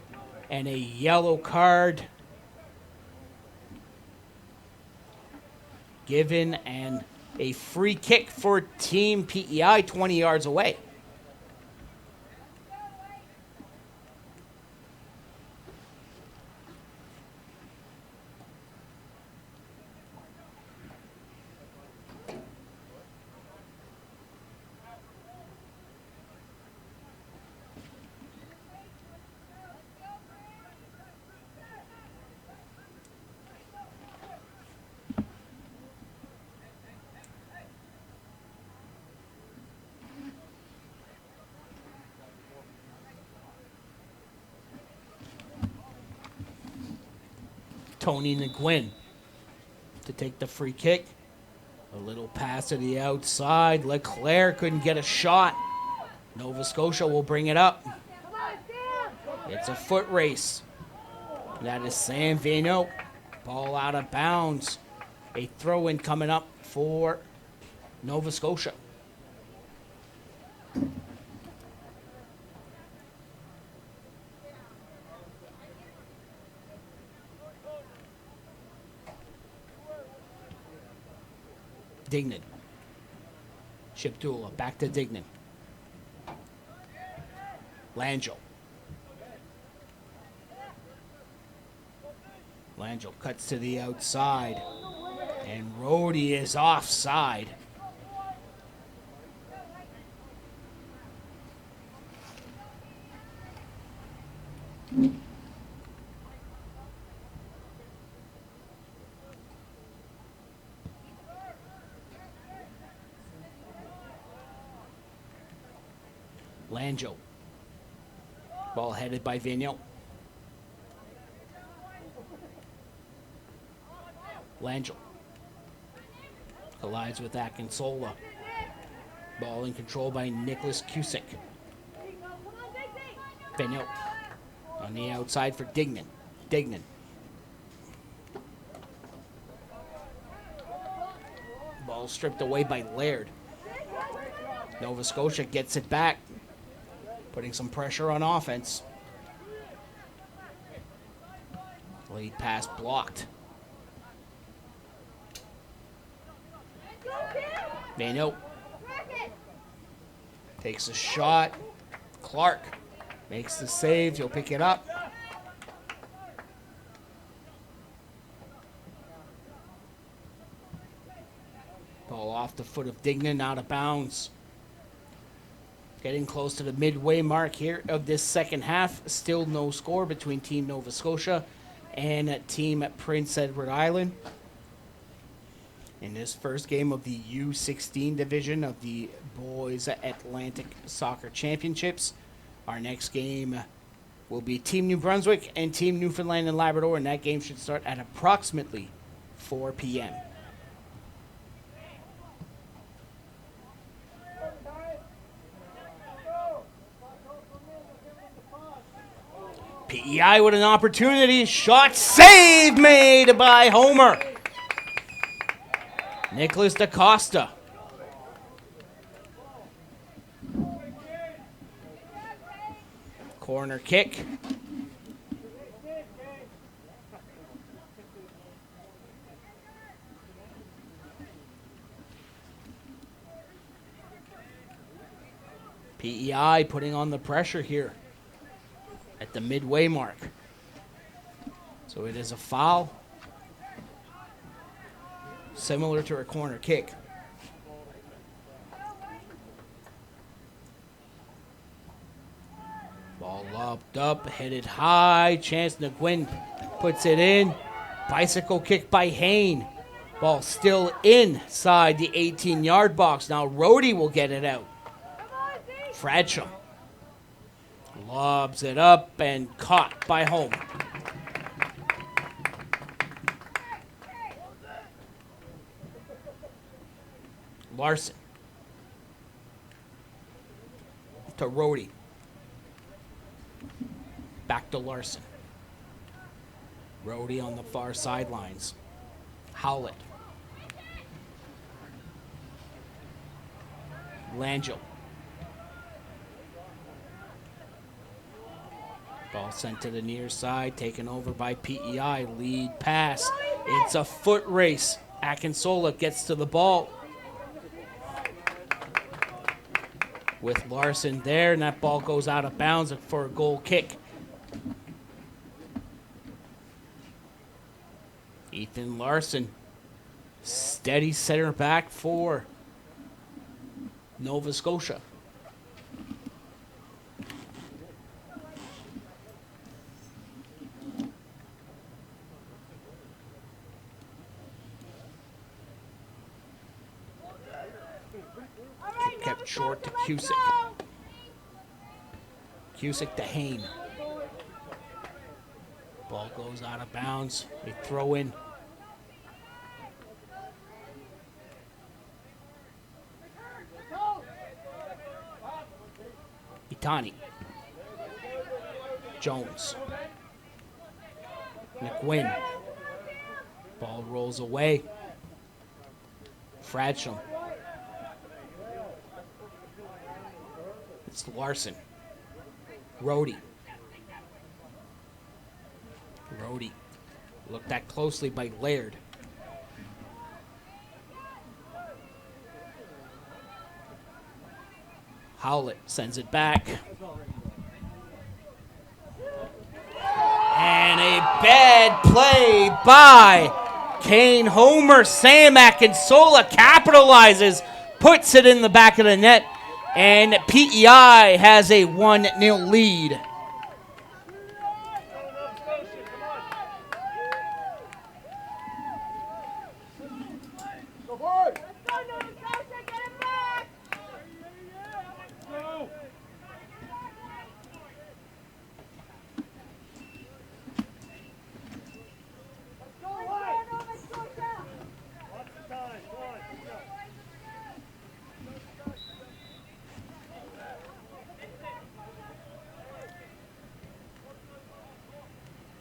and a yellow card given, and a free kick for Team PEI 20 yards away. Tony Nguyen to take the free kick. A little pass to the outside. Leclerc couldn't get a shot. Nova Scotia will bring it up. It's a foot race. That is Sam Vigneault. Ball out of bounds. A throw-in coming up for Nova Scotia. Dignan. Shiptula back to Dignan. Langell. Langell cuts to the outside. And Rhodey is offside. Langell. Ball headed by Vigneault. Langell collides with Akinsola. Ball in control by Nicholas Cusick. Vigneault on the outside for Dignan. Dignan. Ball stripped away by Laird. Nova Scotia gets it back, putting some pressure on offense. Lead pass blocked. Vigneault takes a shot. Clark makes the save. He'll pick it up. Ball off the foot of Dignan, out of bounds. Getting close to the midway mark here of this second half. Still no score between Team Nova Scotia and Team Prince Edward Island. In this first game of the U16 division of the Boys Atlantic Soccer Championships. Our next game will be Team New Brunswick and Team Newfoundland and Labrador, and that game should start at approximately 4 p.m. PEI with an opportunity. Shot save made by Homer. Nicholas DaCosta. Corner kick. PEI putting on the pressure here at the midway mark. So it is a foul, similar to a corner kick. Ball lobbed up, headed high. Chance Nguyen puts it in. Bicycle kick by Hain. Ball still inside the 18-yard box. Now Rhodey will get it out. Fradsham lobs it up and caught by Homer. Larson to Rhodey. Back to Larson. Rhodey on the far sidelines. Howlett. Langell. Ball sent to the near side, taken over by PEI. Lead pass. It's a foot race. Akinsola gets to the ball with Larson there, and that ball goes out of bounds for a goal kick. Ethan Larson, steady center back for Nova Scotia. Kept short to Cusick. Cusick to Hain. Ball goes out of bounds. They throw in. Itani. Jones. McWinn. Ball rolls away. Fradsham. It's Larson. Rhodey. Rhodey. Looked at closely by Laird. Howlett sends it back. And a bad play by Kane Homer. Sam Akinsola capitalizes, puts it in the back of the net, and PEI has a 1-0 lead.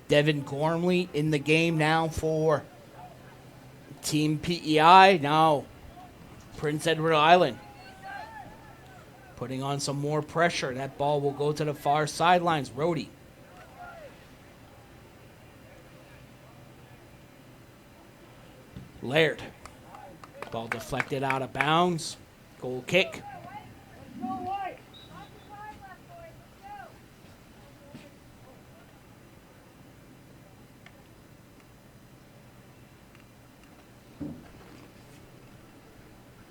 Devin Gormley in the game now for Team PEI. Now Prince Edward Island putting on some more pressure. That ball will go to the far sidelines. Rhodey. Laird. Ball deflected out of bounds. Goal kick.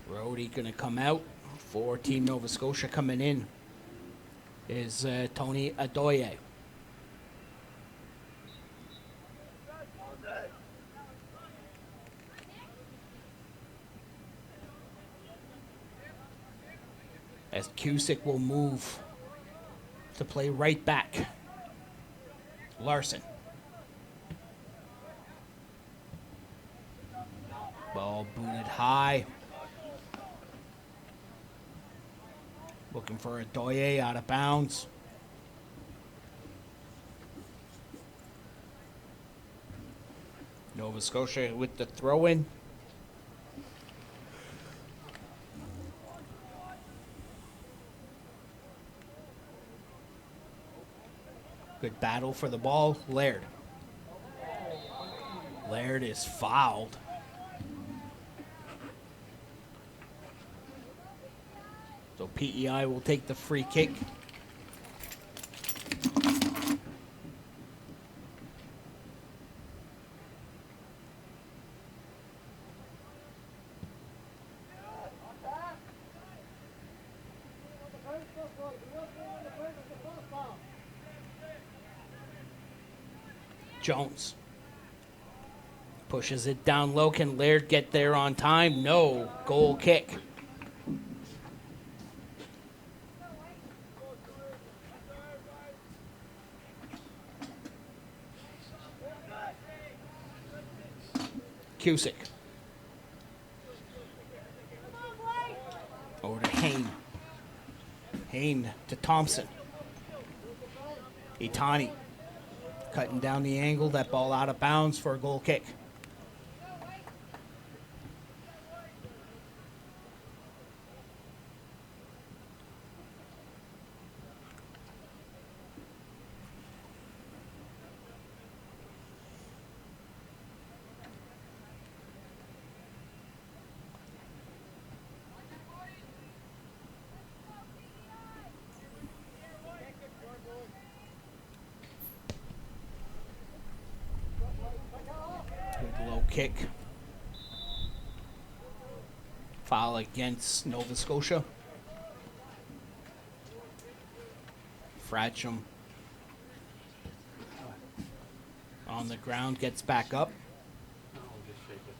Rhodey going to come out for Team Nova Scotia. Coming in is Tony Adoye. As Cusick will move to play right back. Larson. Ball booted high. Looking for Adoye out of bounds. Nova Scotia with the throw-in. Good battle for the ball. Laird. Laird is fouled. So PEI will take the free kick. Jones pushes it down low. Can Laird get there on time? No. Goal kick. Cusick. Over to Hain. Hain to Thompson. Itani cutting down the angle. That ball out of bounds for a goal kick. Good low kick. Foul against Nova Scotia. Fratcham on the ground, gets back up.
No, just shake it.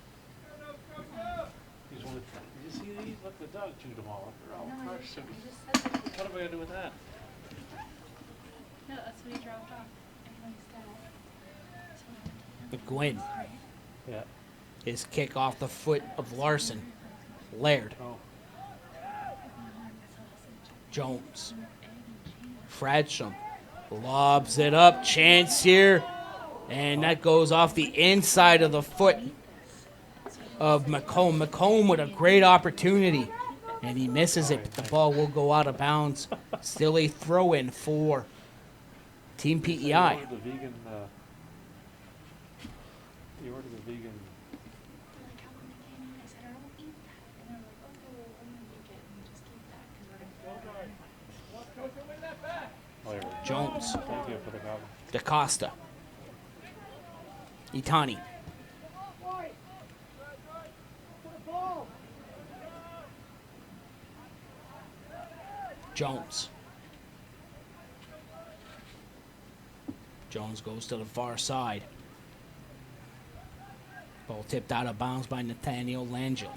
He's one of the, you see these? Look, the dog chewed them all up. They're all
No, I
crushed.
just said that.
What am I gonna do with that?
No, that's what he dropped off. And he said,
McGuinn.
Yeah.
His kick off the foot of Larson. Laird.
Oh.
Jones. Fratcham lobs it up. Chance here. And that goes off the inside of the foot of McComb. McComb with a great opportunity. And he misses it. The ball will go out of bounds. Still a throw-in for Team
So you
PEI.
ordered the vegan, you ordered the vegan,
like, how come they came in? I said, I don't eat that. And they're like, okay, well, I'm gonna make it and just keep that because we're gonna go.
whatever.
Jones.
Thank you for the goggles.
DaCosta. Itani. Jones. Jones goes to the far side. Ball tipped out of bounds by Nathaniel Langell.
Oh,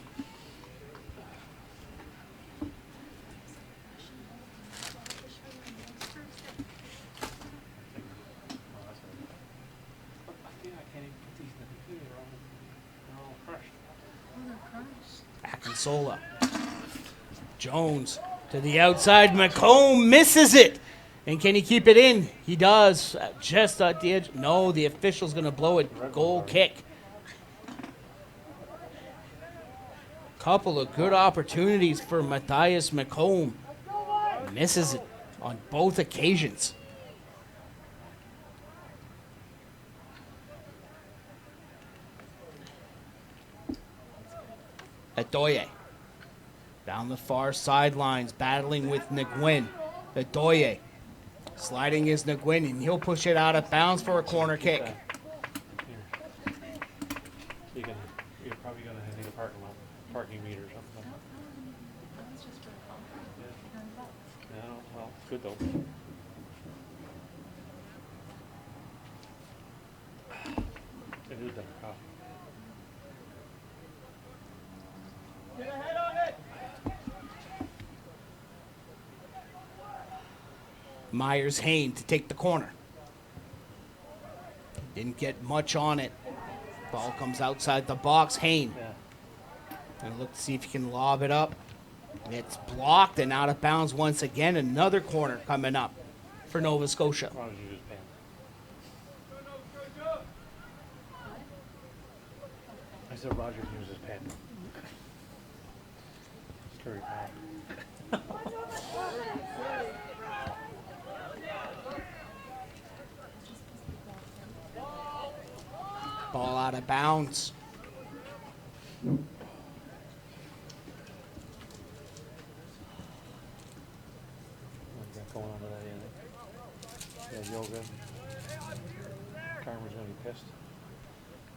that's what it is. But I can't even put these in the computer. They're all crushed.
Akinsola. Jones to the outside. McComb misses it. And can he keep it in? He does. Just at the edge. No, the official's going to blow it. Goal kick. Couple of good opportunities for Matthias McComb. Misses it on both occasions. Adoye. Down the far sidelines, battling with Nguyen. Adoye. Sliding is Nguyen, and he'll push it out of bounds for a corner kick.
Here. You're probably gonna need a parking meter or something.
That was just for a call.
Yeah. No, well, it's good though. It is better coffee.
Myers Hayne to take the corner. Didn't get much on it. Ball comes outside the box. Hayne.
Yeah.
And look to see if he can lob it up. It's blocked and out of bounds once again. Another corner coming up for Nova Scotia.
Why don't you use pen? I said Roger uses pen. Scary pen.
Ball out of bounds.
What's that going on with that end? Yeah, yoga. Karma's gonna be pissed.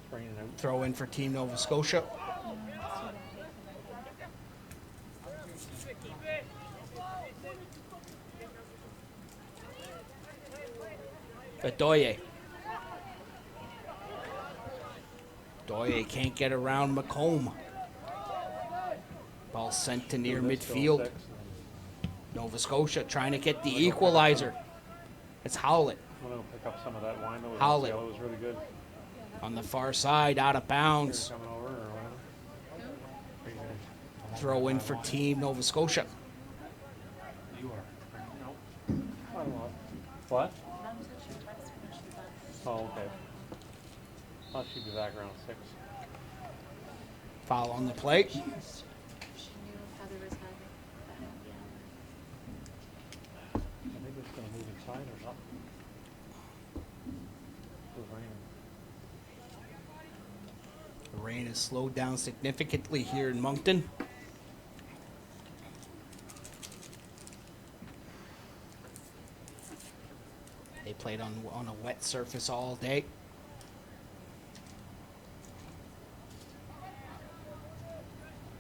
It's raining out.
Throw in for Team Nova Scotia. Adoye. Adoye can't get around McComb. Ball sent to near
Let's go
midfield.
6 and
Nova Scotia trying to get the equalizer. It's Howlett
I'm gonna pick up some of that wine though.
Howlett.
Yellow was really good.
on the far side, out of
Here,
bounds.
coming over or whatever. Are you gonna-
Throw in for Team Nova Scotia.
You are. No. I don't know. What?
Mom said she texted when she left.
Oh, okay. Oh, she'd be back around 6.
Foul on the play.
She knew Heather was having that happy hour.
I think it's gonna move inside or something. It was raining.
The rain has slowed down significantly here in Moncton. They played on a wet surface all day.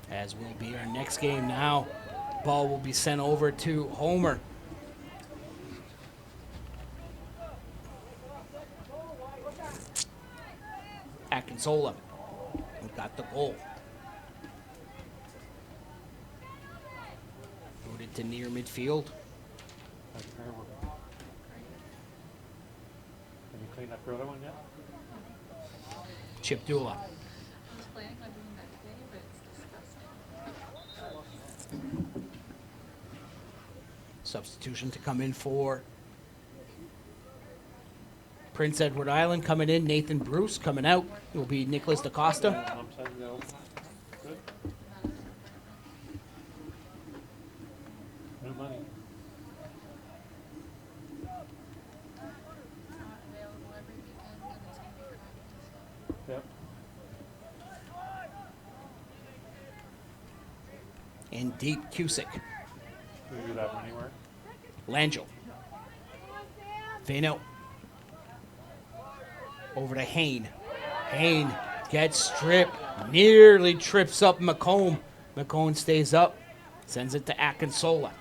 As will be our next game now. Ball will be sent over to Homer. Akinsola got the goal. Booted to near midfield.
That's fair work. Have you cleaned up your other one yet?
Chip Dula.
I was planning on doing that today, but it's disgusting.
Substitution to come in for Prince Edward Island coming in. Nathan Bruce coming out. Will be Nicholas DaCosta.
Mom said no. Good. New money.
It's not available every weekend, and it's gonna be practice.
Yep.
And deep Cusick.
You do that one anywhere?
Langell. Vano. Over to Hain. Hain gets stripped. Nearly trips up McComb. McComb stays up. Sends it to Akinsola.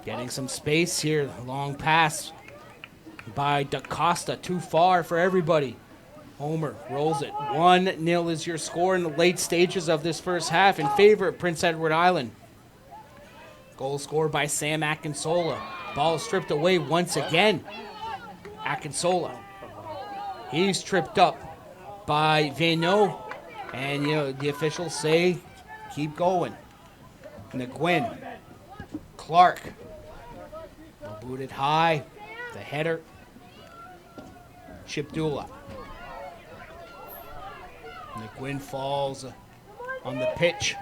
Getting some space here. Long pass by DaCosta. Too far for everybody. Homer rolls it. 1-0 is your score in the late stages of this first half in favor of Prince Edward Island. Goal scored by Sam Akinsola. Ball stripped away once again. Akinsola. He's tripped up by Vano. And, the officials say, keep going. Nguyen. Clark. Booted high. The header. Chipdula. Nguyen falls on the pitch.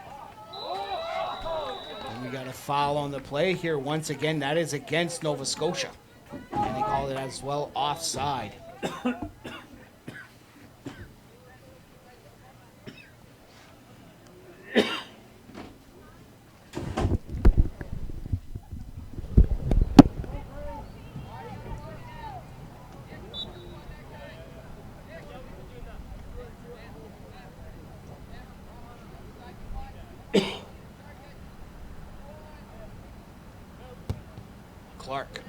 And we got a foul on the play here. Once again, that is against Nova Scotia. And they called it as well offside. Clark.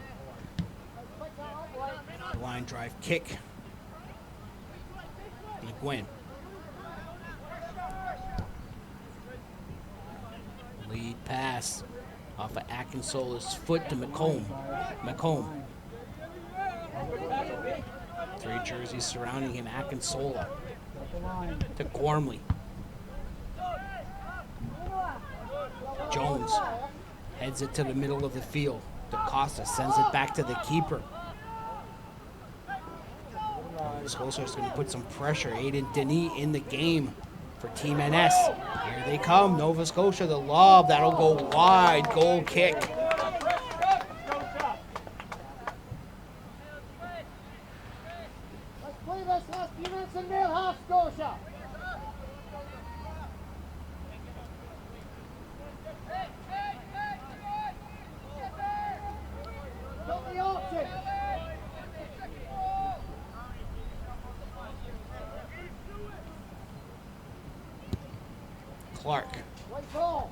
Line drive kick. McGuinn. Lead pass off of Akinsola's foot to McComb. McComb. 3 jerseys surrounding him. Akinsola to Gormley. Jones heads it to the middle of the field. DaCosta sends it back to the keeper. Nova Scotia is going to put some pressure. Aiden Denis in the game for Team NS. Here they come. Nova Scotia, the lob. That'll go wide. Goal kick.
Let's play this last few minutes in Nova Scotia. Got the option.
Clark.
Right ball.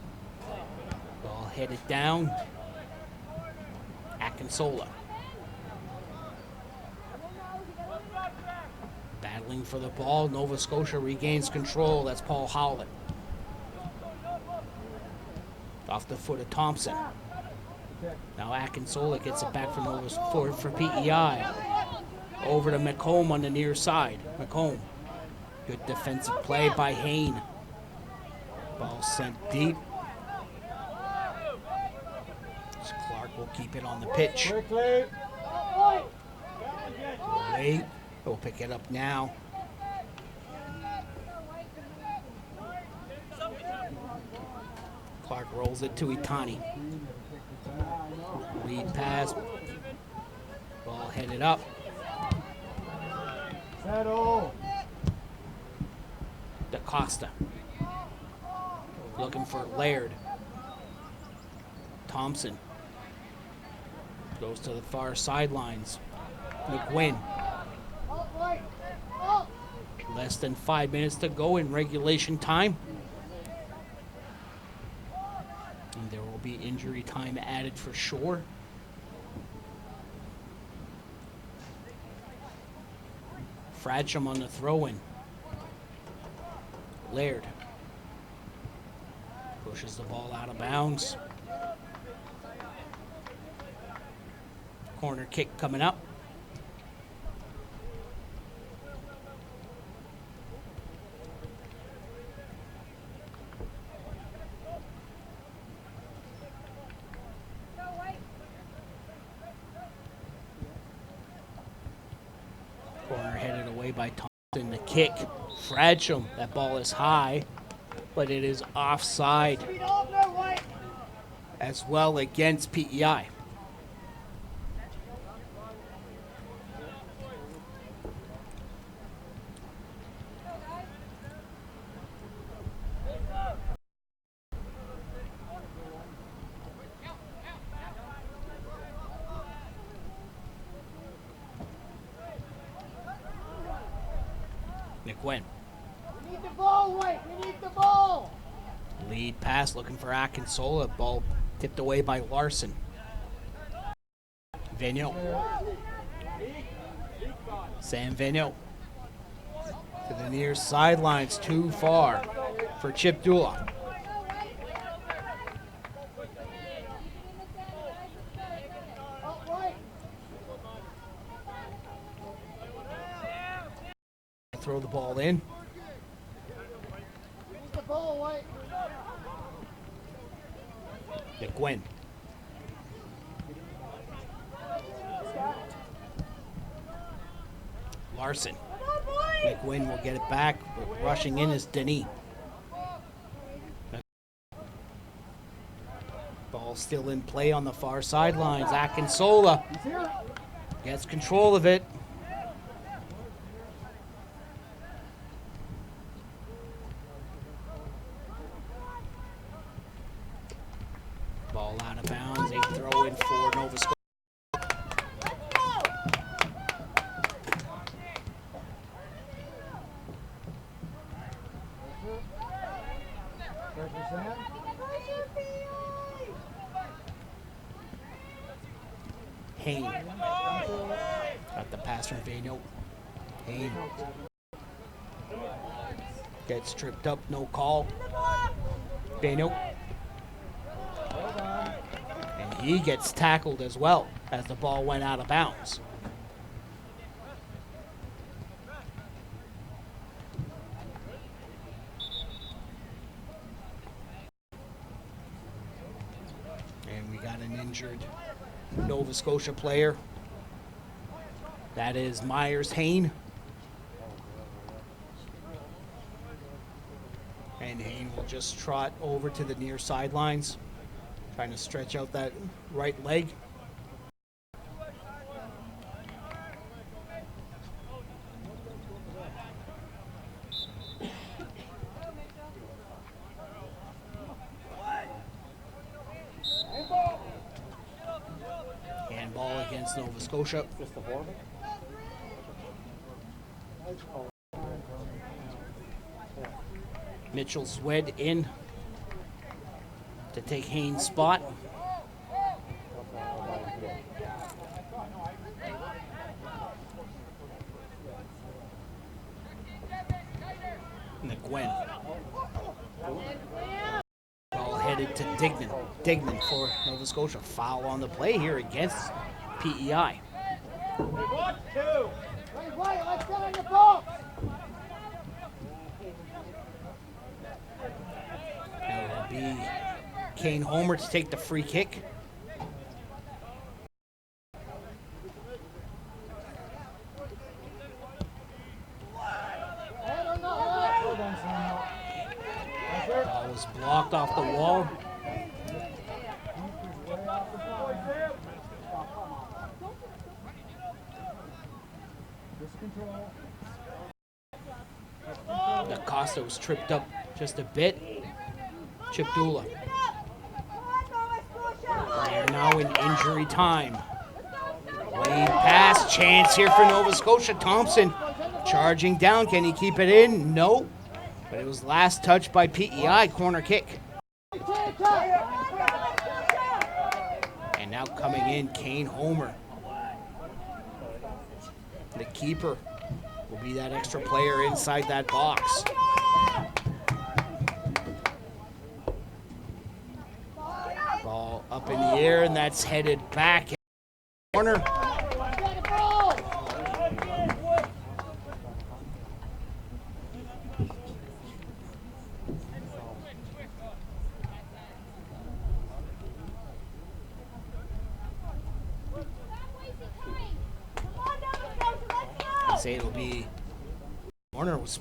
Ball headed down. Akinsola. Battling for the ball. Nova Scotia regains control. That's Paul Howlett. Off the foot of Thompson. Now Akinsola gets it back for PEI. Over to McComb on the near side. McComb. Good defensive play by Hain. Ball sent deep. Clark will keep it on the pitch.
Quickly.
Wait, we'll pick it up now. Clark rolls it to Itani. Lead pass. Ball headed up.
Settle.
DaCosta. Looking for Laird. Thompson. Goes to the far sidelines. McGuinn.
Up, right. Up.
Less than 5 minutes to go in regulation time. And there will be injury time added for sure. Fradsham on the throw-in. Laird pushes the ball out of bounds. Corner kick coming up. Corner headed away by Thompson. The kick. Fradsham. That ball is high, but it is offside
Speed up, no way.
as well against PEI. McGuinn.
We need the ball, White. We need the ball.
Lead pass looking for Akinsola. Ball tipped away by Larson. Vigneault. Sam Vigneault. To the near sidelines, too far for Chip Dula.
Up, right.
Throw the ball in.
We need the ball, White.
McGuinn. Larson. McGuinn will get it back. Rushing in is Denis. Ball still in play on the far sidelines. Akinsola gets control of it. Ball out of bounds. A throw in for Nova Scotia. Hayne. Got the pass from Vigneault. Hayne. Gets tripped up, no call. Vigneault. And he gets tackled as well as the ball went out of bounds. And we got an injured Nova Scotia player. That is Myers Hayne. And Hayne will just trot over to the near sidelines, trying to stretch out that right leg. Handball against Nova Scotia.
Just the four of it?
Mitchell Swed in to take Haynes' spot. McGuinn. Ball headed to Dignan. Dignan for Nova Scotia. Foul on the play here against PEI.
Hey, White, let's get in the box.
It will be Kane Homer to take the free kick. was blocked off the wall. Acosta was tripped up just a bit. Chip Dula. They are now in injury time. Lead pass, chance here for Nova Scotia. Thompson charging down. Can he keep it in? No. But it was last touched by PEI. Corner kick. And now coming in, Kane Homer. The keeper will be that extra player inside that box. Ball up in the air, and that's headed back. Corner. I say it'll be Warner was.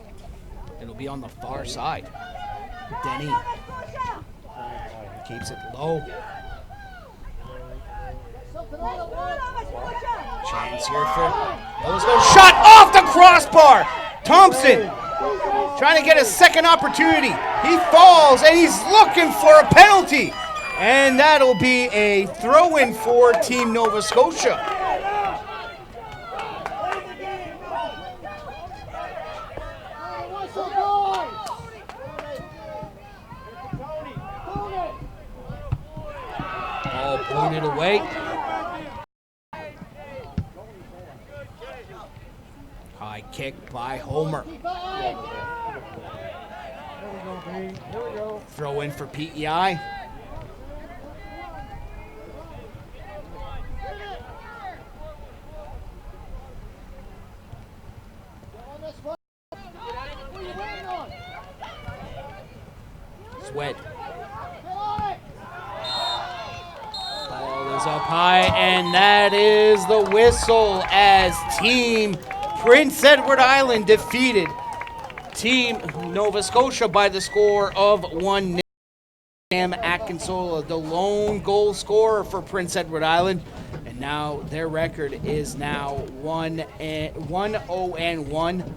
It'll be on the far side. Denny keeps it low. Chance here for shot off the crossbar. Thompson trying to get a second opportunity. He falls and he's looking for a penalty. And that'll be a throw-in for Team Nova Scotia. Ball pointed away. High kick by Homer. Throw in for PEI. Sweat. Ball is up high, and that is the whistle as Team Prince Edward Island defeated Team Nova Scotia by the score of 1-0. Sam Atkinsola, the lone goal scorer for Prince Edward Island, and now their record is now 1-0-1.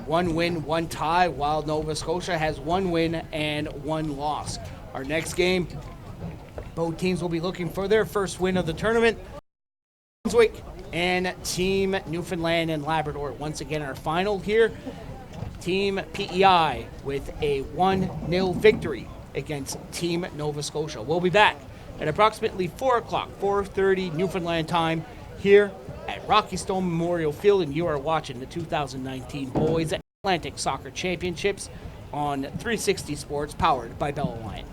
1 win, 1 tie, while Nova Scotia has 1 win and 1 loss. Our next game, both teams will be looking for their first win of the tournament. Brunswick and Team Newfoundland and Labrador. Once again, our final here, Team PEI with a 1-0 victory against Team Nova Scotia. We'll be back at approximately 4 o'clock, 4:30 Newfoundland time here at Rocky Stone Memorial Field, and you are watching the 2019 Boys Atlantic Soccer Championships on 360 Sports, powered by Bell Alliance.